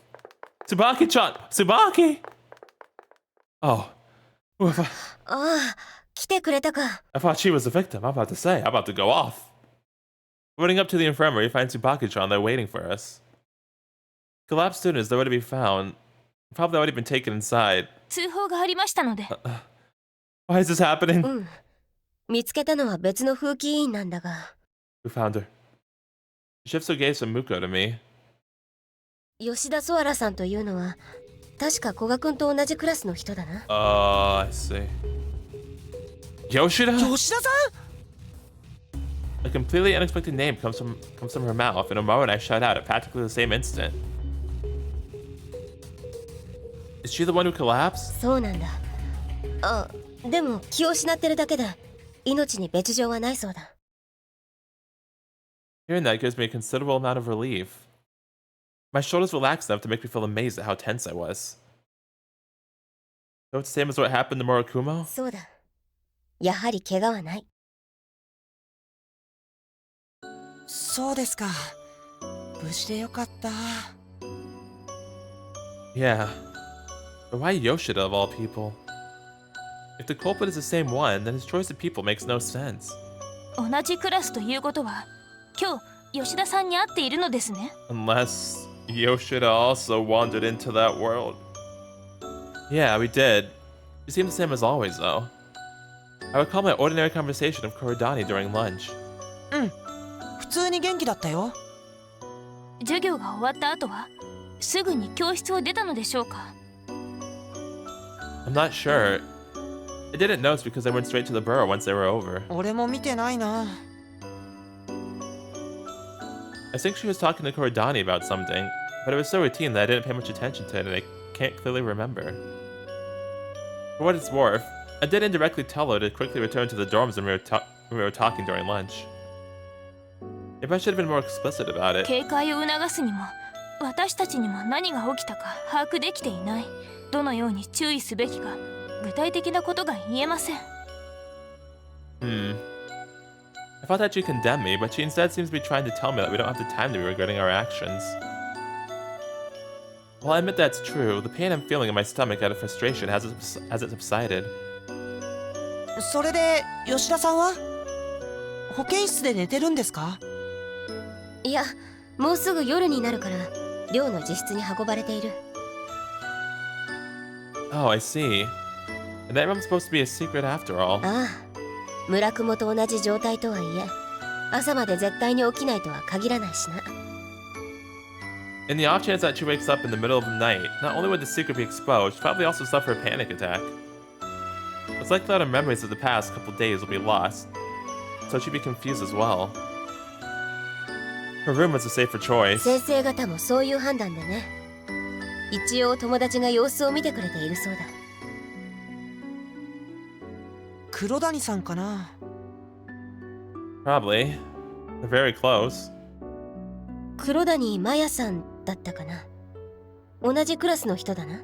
Tsubaki-chan! Tsubaki! Oh. Ooh, ああ、来てくれたか。 I thought she was the victim. I'm about to say, I'm about to go off. Running up to the infirmary, we find Tsubaki-chan there waiting for us. Collapsed student is nowhere to be found. Probably already been taken inside. 通報がありましたので。 Why is this happening? うん。見つけたのは別の風紀委員なんだが。 Who found her? Shifso gave some Muko to me. 吉田ソアラさんというのは、確か古賀くんと同じクラスの人だな。I see. Yoshida? 吉田さ A completely unexpected name comes from her mouth, and Omo and I shout out at practically the same instant. Is she the one who collapsed? そうなんだ。あ、でも気を失ってるだけで、命に別状はないそうだ。Hearing that gives me a considerable amount of relief. My shoulders relaxed enough to make me feel amazed at how tense I was. So it's the same as what happened to Murakumo? そうだ。やはり怪我はない。ん。そうですか。無事でよかった。Yeah. But why Yoshida of all people? If the culprit is the same one, then his choice of people makes no sense. 同じクラスということは、今日吉田さんに会っているのですね。 Unless Yoshida also wandered into that world. Yeah, we did. She seemed the same as always, though. I recall my ordinary conversation of Korodani during lunch. うん。普通に元気だったよ。授業が終わった後はすぐに教室を出たのでしょうか？ I'm not sure. I didn't notice because I went straight to the burrow once they were over. 俺も見てないな。 I think she was talking to Korodani about something, but it was so routine that I didn't pay much attention to it and I can't clearly remember. For what it's worth, I did indirectly tell her to quickly return to the dorms when we were talking during lunch. Maybe I should have been more explicit about it. 警戒を促すにも私たちにも何が起きたか把握できていない。どのように注意すべきか具体的なことが言えません。 I thought that she'd condemn me, but she instead seems to be trying to tell me that we don't have the time to be regretting our actions. While I admit that's true, the pain I'm feeling in my stomach out of frustration has it subsided. それで吉田さんは保健室で寝てるんですか？いや、もうすぐ夜になるから、寮の自室に運ばれている。 Oh, I see. And that room's supposed to be a secret after all. ああ、村雲と同じ状態とはいえ、朝まで絶対に起きないとは限らないしな。 In the off chance that she wakes up in the middle of the night, not only would the secret be exposed, she'd probably also suffer a panic attack. It's likely that her memories of the past couple days will be lost, so she'd be confused as well. Her room was a safer choice. 先生方もそういう判断でね。一応友達が様子を見てくれているそうだ。黒谷さんかな。 Probably. They're very close. 黒谷麻也さんだったかな。同じクラスの人だな。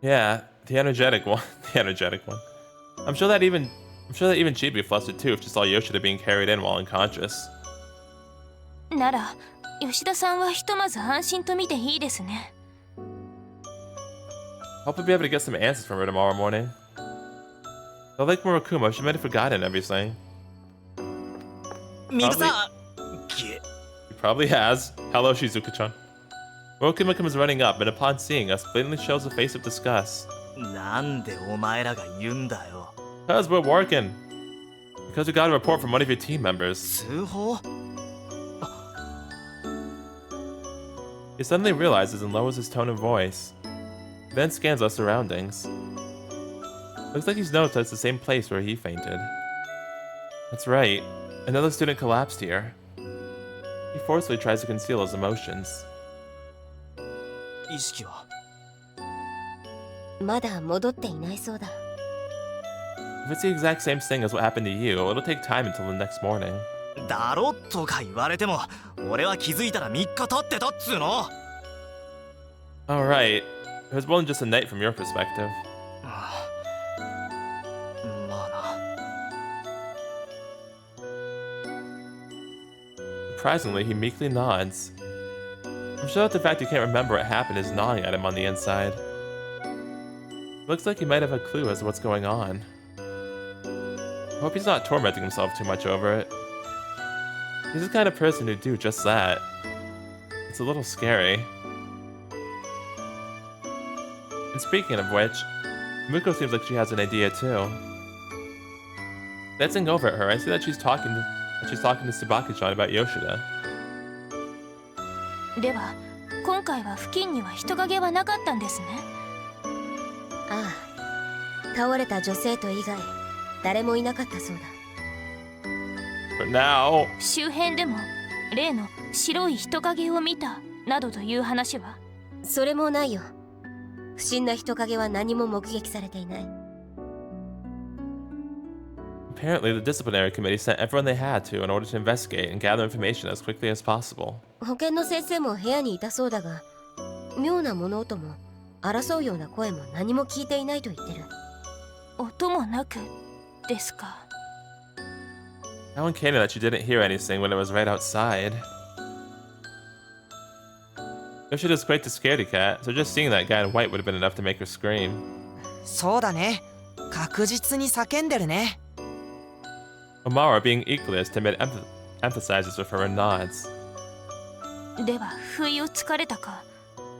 Yeah, the energetic one. The energetic one. I'm sure that even she'd be flustered too if she saw Yoshida being carried in while unconscious. なら吉田さんはひとまず安心と見ていいですね。 Hope we'll be able to get some answers from her tomorrow morning. Though like Murakumo, she might have forgotten everything. ミクさん。 He probably has. Hello, Shizuka-chan. Murakumo comes running up and upon seeing us, blatantly shows a face of disgust. なんでお前らが言うんだよ。 Because we're working. Because we got a report from one of your team members. 通報？ He suddenly realizes and lowers his tone of voice. Then scans our surroundings. Looks like he's noticed that it's the same place where he fainted. That's right. Another student collapsed here. He forcefully tries to conceal his emotions. 意識はまだ戻っていないそうだ。 If it's the exact same thing as what happened to you, it'll take time until the next morning. だろとか言われても俺は気づいたら3日経ってたっつうの。 Alright. It was more than just a night from your perspective. まあな。 Surprisingly, he meekly nods. I'm sure that the fact he can't remember what happened is gnawing at him on the inside. Looks like he might have a clue as to what's going on. I hope he's not tormenting himself too much over it. He's the kind of person who'd do just that. It's a little scary. And speaking of which, Muko seems like she has an idea too. Glancing over at her, I see that she's talking to Tsubaki-chan about Yoshida. では今回は付近には人影はなかったんですね。ああ、倒れた女生徒以外誰もいなかったそうだ。 But now... 周辺でも例の白い人影を見たなどという話は？それもないよ。不審な人影は何も目撃されていない。 Apparently, the disciplinary committee sent everyone they had to in order to investigate and gather information as quickly as possible. 保健の先生も部屋にいたそうだが、妙な物音も争うような声も何も聞いていないと言ってる。音もなくですか。 How uncanny that she didn't hear anything when it was right outside. Yoshida's quite the scaredy cat, so just seeing that guy in white would have been enough to make her scream. そうだね。確実に叫んでるね。 Omara, being equally as timid, emphasizes with her and nods. では不意をつかれたか、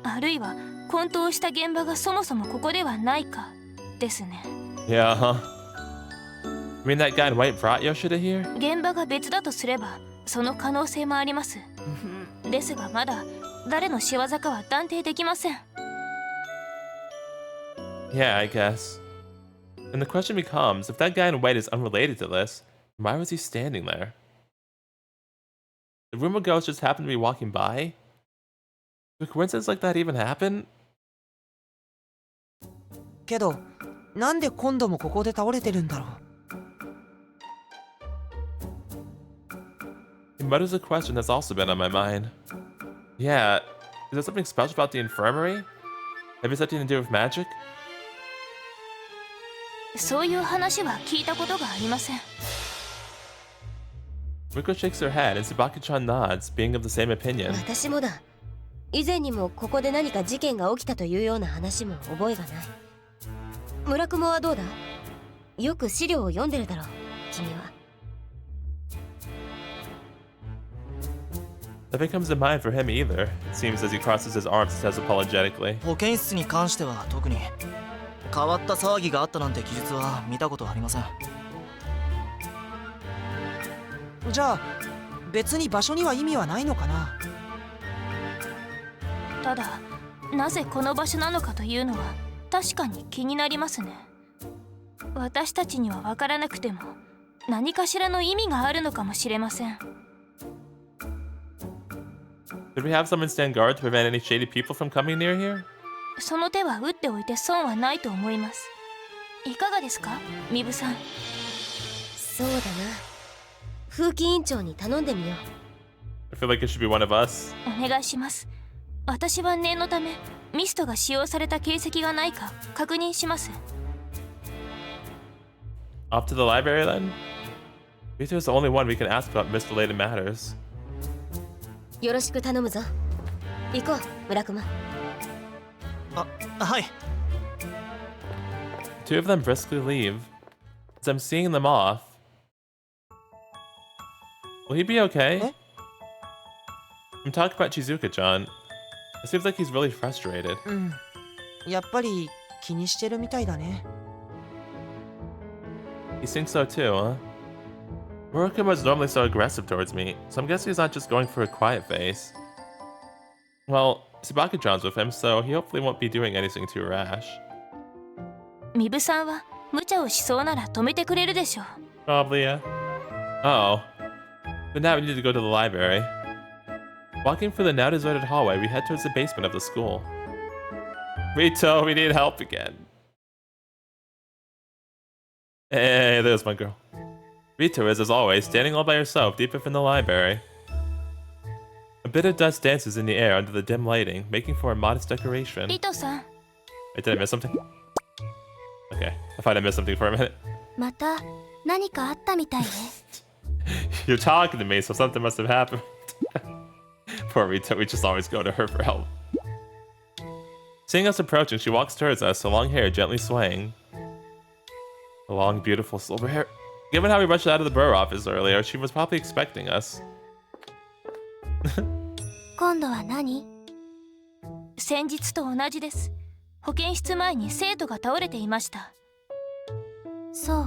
あるいは混沌した現場がそもそもここではないかですね。 Yeah, huh? You mean that guy in white brought Yoshida here? 現場が別だとすればその可能性もあります。ですがまだ誰の仕業かは断定できません。 Yeah, I guess. And the question becomes, if that guy in white is unrelated to this, why was he standing there? Did Rumor Ghost just happen to be walking by? Did a coincidence like that even happen? けど、なんで今度もここで倒れてるんだろう。 He mutters a question that's also been on my mind. Yeah, is there something special about the infirmary? Maybe something to do with magic? そういう話は聞いたことがありません。 Riko shakes her head and Tsubaki-chan nods, being of the same opinion. 私もだ。以前にもここで何か事件が起きたというような話も覚えがない。村雲はどうだ？よく資料を読んでるだろう、君は。 Nothing comes to mind for him either, it seems as he crosses his arms and says apologetically. 保健室に関しては特に変わった騒ぎがあったなんて記述は見たことありません。じゃあ別に場所には意味はないのかな。ただなぜこの場所なのかというのは確かに気になりますね。私たちには分からなくても何かしらの意味があるのかもしれません。 Did we have someone stand guard to prevent any shady people from coming near here? その手は打っておいて損はないと思います。いかがですか、ミブさん。そうだな。風紀委員長に頼んでみよう。 I feel like it should be one of us. お願いします。私は念のためミストが使用された形跡がないか確認します。 Off to the library then? Rito is the only one we can ask about mist-related matters. よろしく頼むぞ。行こう、村雲。はい。 Two of them briskly leave. As I'm seeing them off. Will he be okay? Eh? I'm talking about Shizuka-chan. It seems like he's really frustrated. うん。やっぱり気にしてるみたいだね。 He thinks so too, huh? Murukuma is normally so aggressive towards me, so I'm guessing he's not just going for a quiet face. Well, Tsubaki-chan's with him, so he hopefully won't be doing anything too rash. ミブさんは無茶をしそうなら止めてくれるでしょう。 Probably, yeah. Oh. But now we need to go to the library. Walking through the now deserted hallway, we head towards the basement of the school. Rito, we need help again. Hey, there's my girl. Rito is, as always, standing all by herself deep within the library. A bit of dust dances in the air under the dim lighting, making for a modest decoration. リトさん、 Wait, did I miss something? Okay, I thought I missed something for a minute. また何かあったみたいね。You're talking to me, so something must have happened. Poor Rita, we just always go to her for help. Seeing us approaching, she walks towards us, her long hair gently swaying. The long, beautiful silver hair. Given how we rushed out of the borough office earlier, she was probably expecting us. 今度は何？先日と同じです。保健室前に生徒が倒れていました。そう。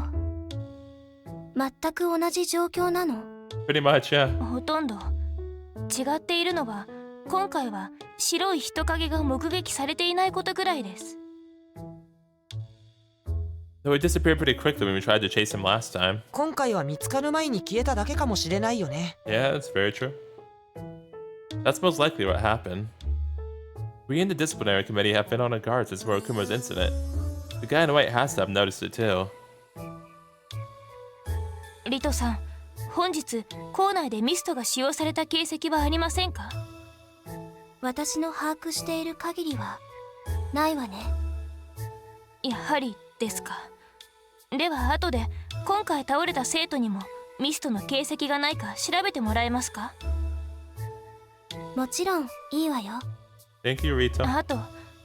全く同じ状況なの？ Pretty much, yeah. ほとんど。違っているのは、今回は白い人影が目撃されていないことぐらいです。Though it disappeared pretty quickly when we tried to chase him last time. 今回は見つかる前に消えただけかもしれないよね。 Yeah, that's very true. That's most likely what happened. We in the disciplinary committee have been on a guard since Morokumo's incident. The guy in white has to have noticed it too. リトさん、本日校内でミストが使用された形跡はありませんか？私の把握している限りはないわね。やはりですか。では後で今回倒れた生徒にもミストの形跡がないか調べてもらえますか？もちろんいいわよ。 Thank you, Rita. あと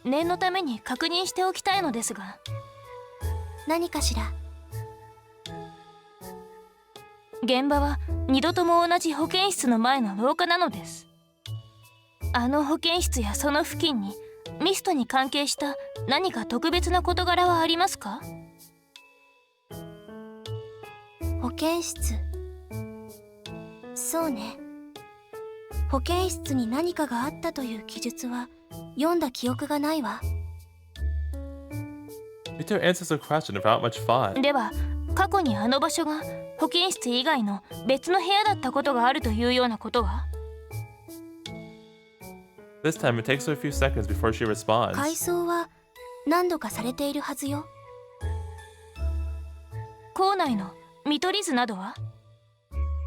念のために確認しておきたいのですが。何かしら？現場は2度とも同じ保健室の前の廊下なのです。あの保健室やその付近にミストに関係した何か特別な事柄はありますか？保健室。そうね。保健室に何かがあったという記述は読んだ記憶がないわ。Rita answers the question without much thought. では過去にあの場所が保健室以外の別の部屋だったことがあるというようなことは？ This time it takes her a few seconds before she responds. 改装は何度かされているはずよ。校内の見取り図などは？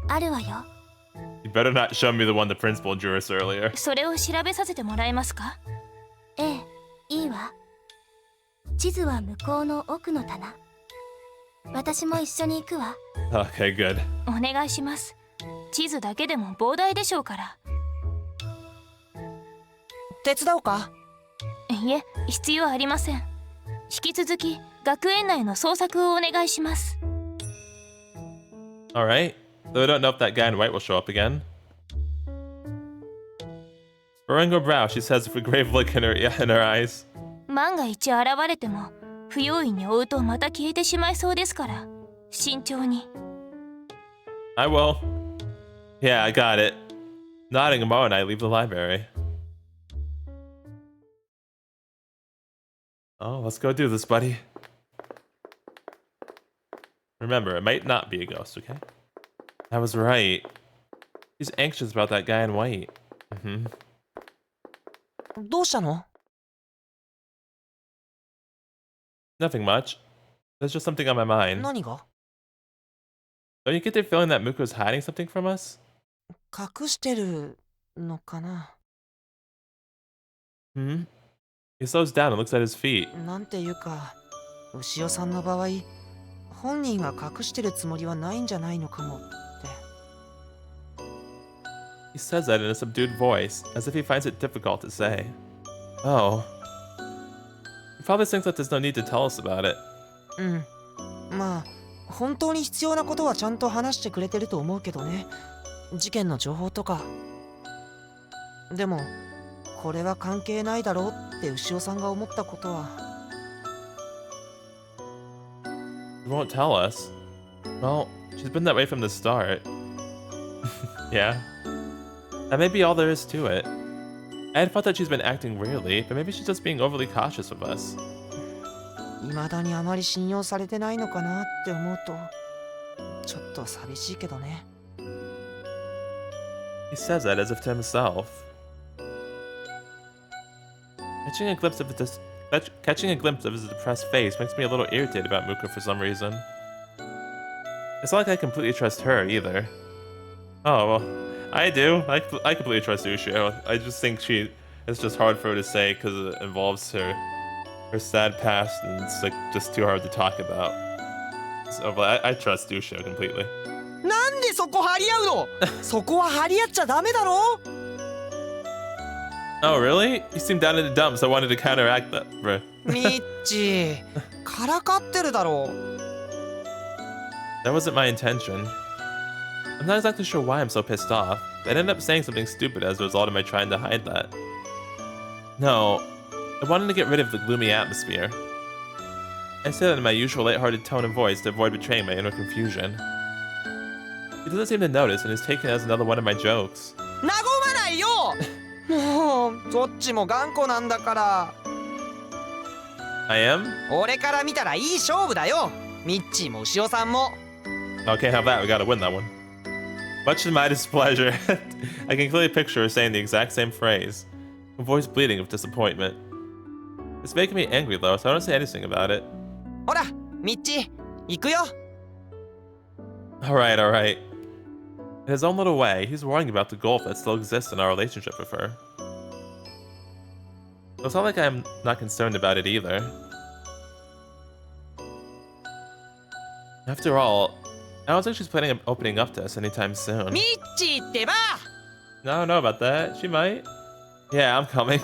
あるわよ。You better not show me the one the principal drew us earlier. それを調べさせてもらえますか？ええ、いいわ。地図は向こうの奥の棚。私も一緒に行くわ。Okay, good. お願いします。地図だけでも膨大でしょうから。手伝おうか？いえ、必要ありません。引き続き学園内の捜索をお願いします。 Alright. Though I don't know if that guy in white will show up again. Furrowing her brow, she says with a grave look in her eyes. 万が一現れても不用意に追うとまた消えてしまいそうですから慎重に。 I will. Yeah, I got it. Nodding, Mo and I leave the library. Oh, let's go do this, buddy. Remember, it might not be a ghost, okay? I was right. She's anxious about that guy in white. Mm-hmm. どうしたの？ Nothing much. There's just something on my mind. 何が？ Don't you get the feeling that Muko's hiding something from us? 隠してるのかな？ Hmm? He slows down and looks at his feet. なんていうか、牛尾さんの場合、本人が隠してるつもりはないんじゃないのかもって。He says that in a subdued voice, as if he finds it difficult to say. Oh. He probably thinks that there's no need to tell us about it. うん。まあ、本当に必要なことはちゃんと話してくれてると思うけどね。事件の情報とか。でも、これは関係ないだろうって牛尾さんが思ったことは。He won't tell us. Well, she's been that way from the start. Yeah. That may be all there is to it. I had thought that she's been acting weirdly, but maybe she's just being overly cautious with us. 未だにあまり信用されてないのかなって思うとちょっと寂しいけどね。 He says that as if to himself. Catching a glimpse of his depressed face makes me a little irritated about Muka for some reason. It's not like I completely trust her either. Oh, well, I do. I completely trust Ushio. I just think it's just hard for her to say because it involves her sad past and it's like just too hard to talk about. So, but I trust Ushio completely. なんでそこ張り合うのそこは張り合っちゃダメだろ Oh, really? You seem down in the dumps. I wanted to counteract that, bro. ミッチからかってるだろ That wasn't my intention. I'm not exactly sure why I'm so pissed off. I ended up saying something stupid as a result of my trying to hide that. No, I wanted to get rid of the gloomy atmosphere. I say that in my usual lighthearted tone of voice to avoid betraying my inner confusion. He doesn't seem to notice and is taken as another one of my jokes. 和まないよもうどっちも頑固なんだから I am? 俺から見たらいい勝負だよミッチーも牛尾さんも Oh, can't have that. We gotta win that one. Much to my displeasure, I can clearly picture her saying the exact same phrase, her voice bleeding with disappointment. It's making me angry though, so I don't say anything about it. ほらミッチー行くよ Alright, alright. In his own little way, he's worrying about the gulf that still exists in our relationship with her. It's not like I'm not concerned about it either. After all, I don't think she's planning on opening up to us anytime soon. ミッチーってば No, I don't know about that. She might. Yeah, I'm coming.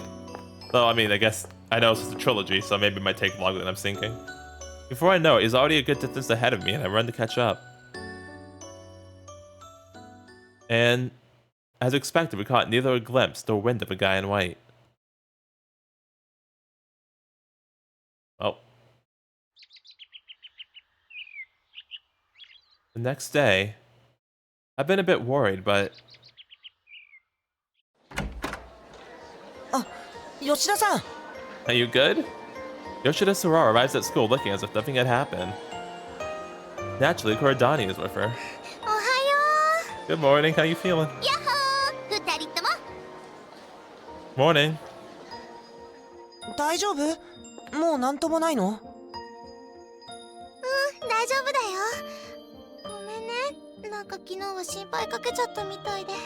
Though, I mean, I guess I know it's just a trilogy, so maybe it might take longer than I'm thinking. Before I know it, he's already a good distance ahead of me, and I run to catch up. And, as expected, we caught neither a glimpse nor wind of a guy in white. Oh. The next day, I've been a bit worried, but 吉田さん are you good? Yoshida Sorara arrives at school looking as if nothing had happened. Naturally, Korodani is with her. おはよ Good morning, how you feeling? うやっほー二人とも Morning. 大丈夫もうなんともないの大丈夫だよごめんねなんか昨日は心配かけちゃったみたいで本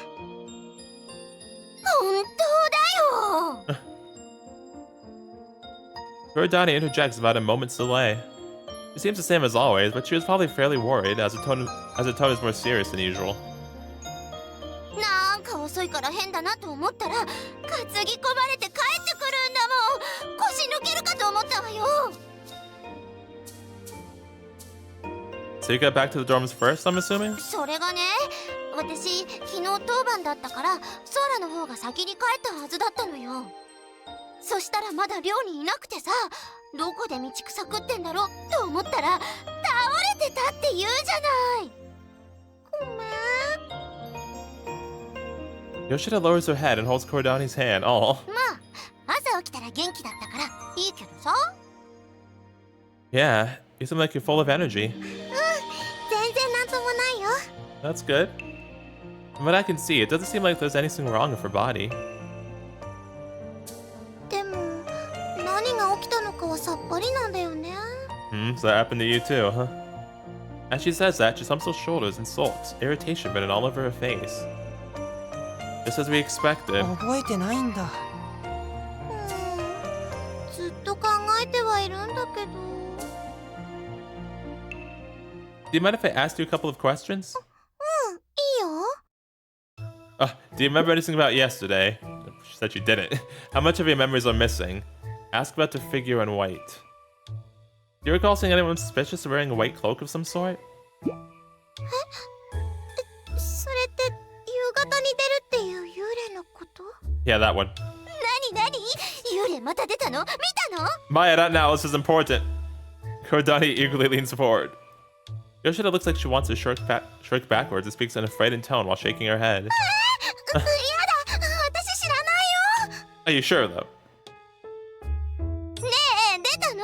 当だよ Korodani interjects about a moment's delay. She seems the same as always, but she was probably fairly worried, as her tone is more serious than usual. なんか遅いから変だなと思ったら担ぎ込まれて帰ってくるんだもん腰抜けるかと思ったわよ So you got back to the dorms first, I'm assuming? それがね私昨日当番だったからソーラの方が先に帰ったはずだったのよそしたらまだ寮にいなくてさどこで道草食ってんだろうと思ったら倒れてたって言うじゃないごめん Yoshida lowers her head and holds Korodani's hand. Oh. まあ朝起きたら元気だったからいいけどさ Yeah, you seem like you're full of energy. 全然なんともないよ That's good. From what I can see, it doesn't seem like there's anything wrong with her body. でも何が起きたのかはさっぱりなんだよね So that happened to you too, huh? As she says that, she humps her shoulders and sulks, irritation written all over her face. Just as we expected. 覚えてないんだずっと考えてはいるんだけど Do you mind if I ask you a couple of questions? いいよ Do you remember anything about yesterday? She said you didn't. How much of your memories are missing? Ask about the figure in white. Do you recall seeing anyone suspicious of wearing a white cloak of some sort? それって夕方に出るっていう幽霊のこと Yeah, that one. 何幽霊また出たの見たの Maya, not now. This is important. Korodani eagerly leans forward. Yoshida looks like she wants to shirk backwards and speaks in a frightened tone while shaking her head. やだ私知らないよ Are you sure though? ねえ、出たの？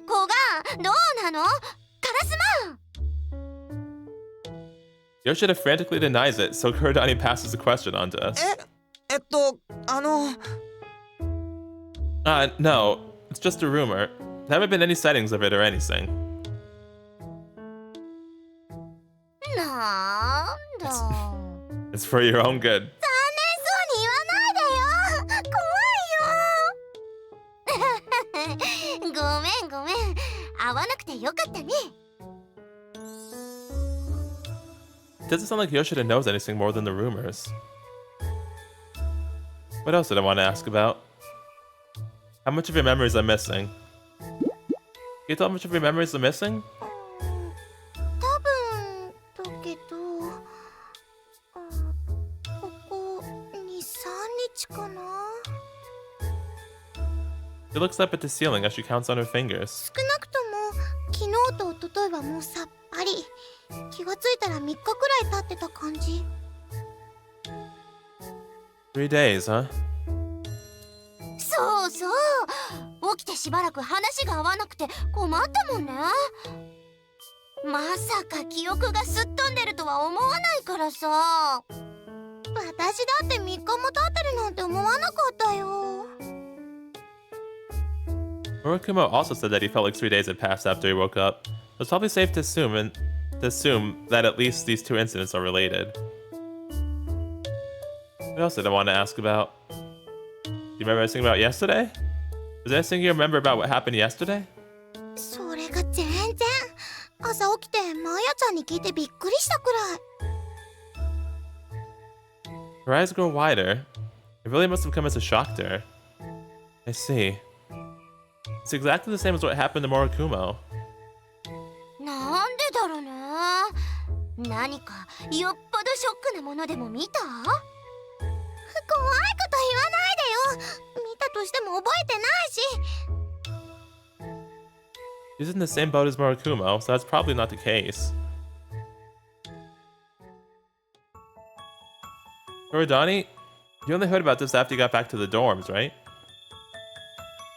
子がどうなの？カラスマン。 Yoshida frantically denies it, so Kurodani passes the question on to us. あの No, it's just a rumor. There haven't been any sightings of it or anything. なんだ。 It's for your own good. 残念そうに言わないでよ。怖いよ。ごめんごめん。会わなくてよかったね。 It doesn't sound like Yoshida knows anything more than the rumors. What else did I want to ask about? How much of your memories are missing? Can you tell how much of your memories are missing? 多分だけど、ここ2、3日かな。 She looks up at the ceiling as she counts on her fingers. 少なくとも昨日と一昨日はもうさっぱり。気がついたら3日くらい経ってた感じ。 3 days, huh? そうそう。起きてしばらく話が合わなくて困ったもんね。まさか記憶がすっ飛んでるとは思わないからさ。私だって3日も経ってるなんて思わなかったよ。 Murakumo also said that he felt like 3 days had passed after he woke up. It's probably safe to assume that at least these two incidents are related. What else did I want to ask about? Do you remember anything about yesterday? Is there anything you remember about what happened yesterday? それが全然。朝起きてマーヤちゃんに聞いてびっくりしたくらい。 Her eyes grow wider. It really must have come as a shock to her. I see. It's exactly the same as what happened to Murakumo. なんでだろうね。何かよっぽどショックなものでも見た？怖いこと言わないでよ。見たとしても覚えてないし。 She's in the same boat as Murakumo, so that's probably not the case. Kurodani, you only heard about this after you got back to the dorms, right?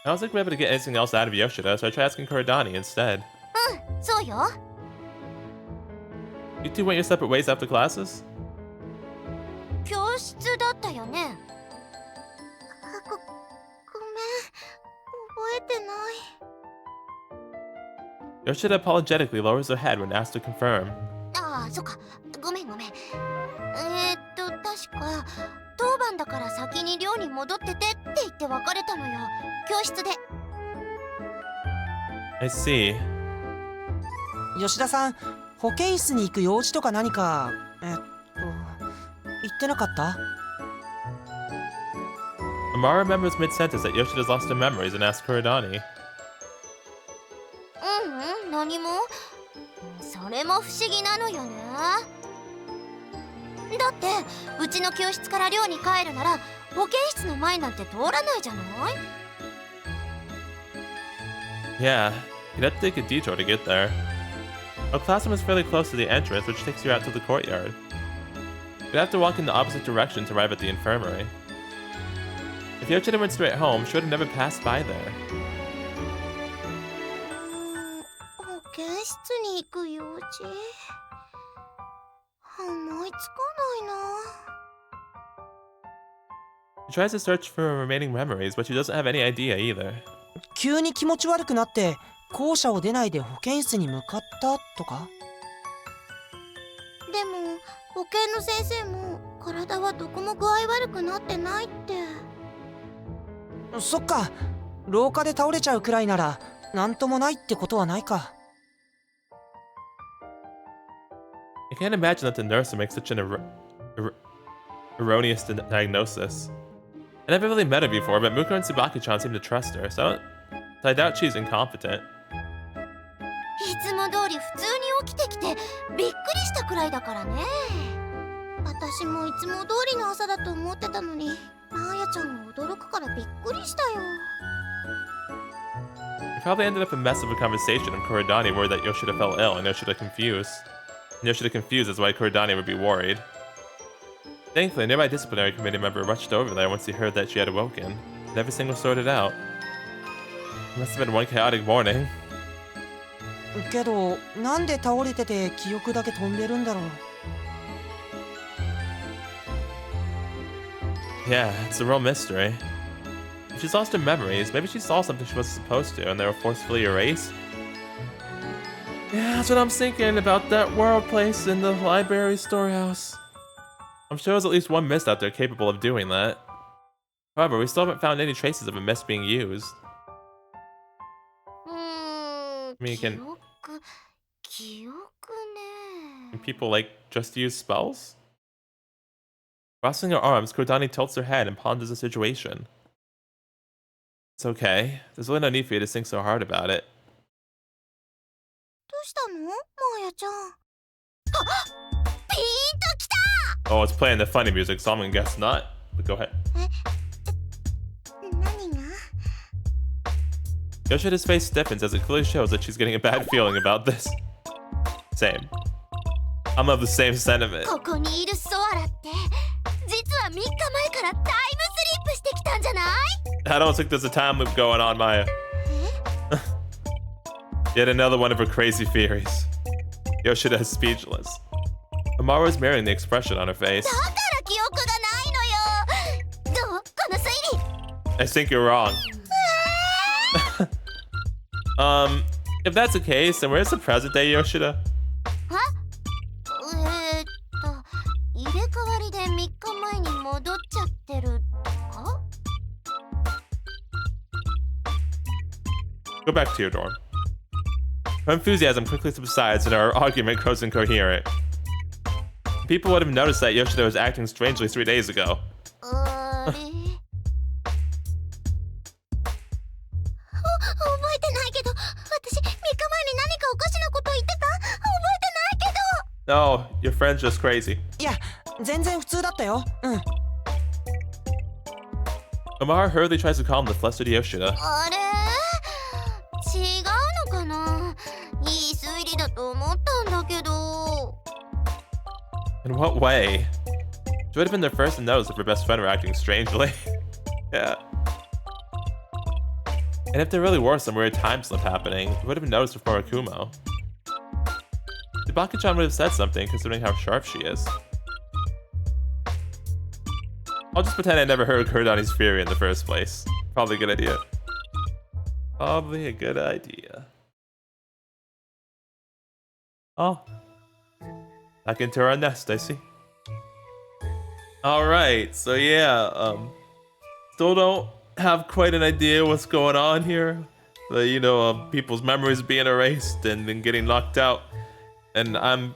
I don't think we're able to get anything else out of Yoshida, so I tried asking Kurodani instead. そうよ。 You two went your separate ways after classes? 教室だったよね。ごめん、覚えてない。 Yoshida apologetically lowers her head when asked to confirm. ああ、そっか。ごめんごめん。確か当番だから先に寮に戻っててって言って別れたのよ。教室で。 I see. 吉田さん、保健室に行く用事とか何か言ってなかった？ Amara remembers mid-sentence that Yoshida's lost her memories and asks Kurodani. 何も。それも不思議なのよね。だってうちの教室から寮に帰るなら保健室の前なんて通らないじゃない？ Yeah, you'd have to take a detour to get there. Our classroom is fairly close to the entrance, which takes you out to the courtyard. You'd have to walk in the opposite direction to arrive at the infirmary. If Yoshida went straight home, she would have never passed by there. 保健室に行く用事。思いつかないな。 She tries to search for her remaining memories, but she doesn't have any idea either. 急に気持ち悪くなって校舎を出ないで保健室に向かったとか？でも保健の先生も体はどこも具合悪くなってないって。そっか、廊下で倒れちゃうくらいならなんともないってことはないか。 I can't imagine that the nurse would make such an erroneous diagnosis. I never really met her before, but Mukuro and Tsubaki-chan seem to trust her, so I doubt she's incompetent. いつも通り普通に起きてきてびっくりしたくらいだからね。私もいつも通りの朝だと思ってたのに、マーヤちゃんが驚くからびっくりしたよ。 It probably ended up a mess of a conversation and Kurodani worried that Yoshida fell ill and Yoshida confused. And Yoshida confused is why Kurodani would be worried. Thankfully, a nearby disciplinary committee member rushed over there once he heard that she had awoken. and everything was sorted out. It must have been one chaotic morning. けどなんで倒れてて記憶だけ飛んでるんだろう。 Yeah, it's a real mystery. If she's lost her memories, maybe she saw something she wasn't supposed to and they were forcefully erased. Yeah, that's what I'm thinking about that world place in the library storehouse. I'm sure there's at least one mist out there capable of doing that. However, we still haven't found any traces of a mist being used. I mean, can people, like, just use spells? Crossing her arms, Kodani tilts her head and ponders the situation. It's okay. There's really no need for you to think so hard about it. どうしたのマーヤちゃん。あ、ピーンときた。 Oh, it's playing the funny music, so I'm gonna guess not. But go ahead. 何が Yoshida's face stiffens as it clearly shows that she's getting a bad feeling about this. Same. I'm of the same sentiment. ここにいるソアラって実は3日前からタイムスリップしてきたんじゃない I don't think there's a time loop going on, Maya. Yet another one of her crazy theories. Yoshida is speechless. Amara is mirroring the expression on her face. だから記憶がないのよ。どうこの推理 I think you're wrong. If that's the case, then where's the present day Yoshida? 入れ替わりで3日前に戻っちゃってるか Go back to your dorm. Her enthusiasm quickly subsides and her argument grows incoherent. People would have noticed that Yoshida was acting strangely 3 days ago. あれ覚えてないけど私3日前に何かおかしなこと言ってた覚えてないけど No, your friend's just crazy. いや全然普通だったよ。うん。 Amara hurriedly tries to calm the flustered Yoshida. あれ違うのかないい推理だと思ったんだけど In what way? She would have been the first to notice if her best friend were acting strangely. Yeah. And if there really were some weird time slip happening, it would have been noticed before Akumo. Tsubaki-chan would have said something considering how sharp she is. I'll just pretend I never heard Kurodani's theory in the first place. Probably a good idea. Probably a good idea. Oh. Back into our nest, I see. Alright, so yeah, still don't have quite an idea what's going on here. People's memories being erased and then getting knocked out. And I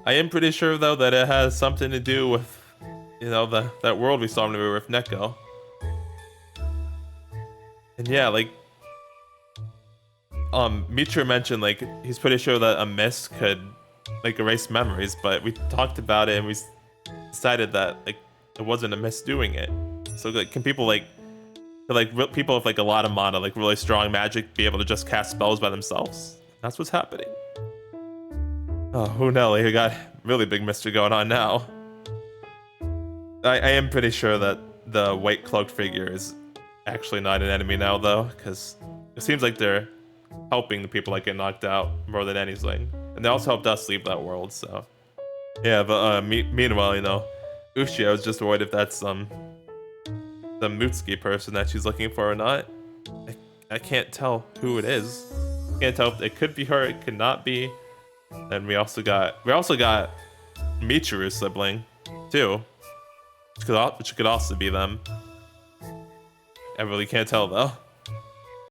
am pretty sure though that it has something to do with that world we saw when we were with Neko. And yeah, like Michiru mentioned, like, he's pretty sure that a mist could like erase memories, but we talked about it and we decided that like it wasn't a mist doing it. So like, can people people with like a lot of mana, like really strong magic, be able to just cast spells by themselves? That's what's happening. Oh, who knows? We got really big mystery going on now. I am pretty sure that the white cloaked figure is actually not an enemy now, though, because it seems like they're helping the people that get knocked out more than anything. And they also helped us leave that world, so. Yeah, but meanwhile, Ushio is just worried if that's the Mutsuki person that she's looking for or not. I can't tell who it is. Can't tell if it could be her, it could not be. And we also got Michiru's sibling, too. Which could also be them. I really can't tell though.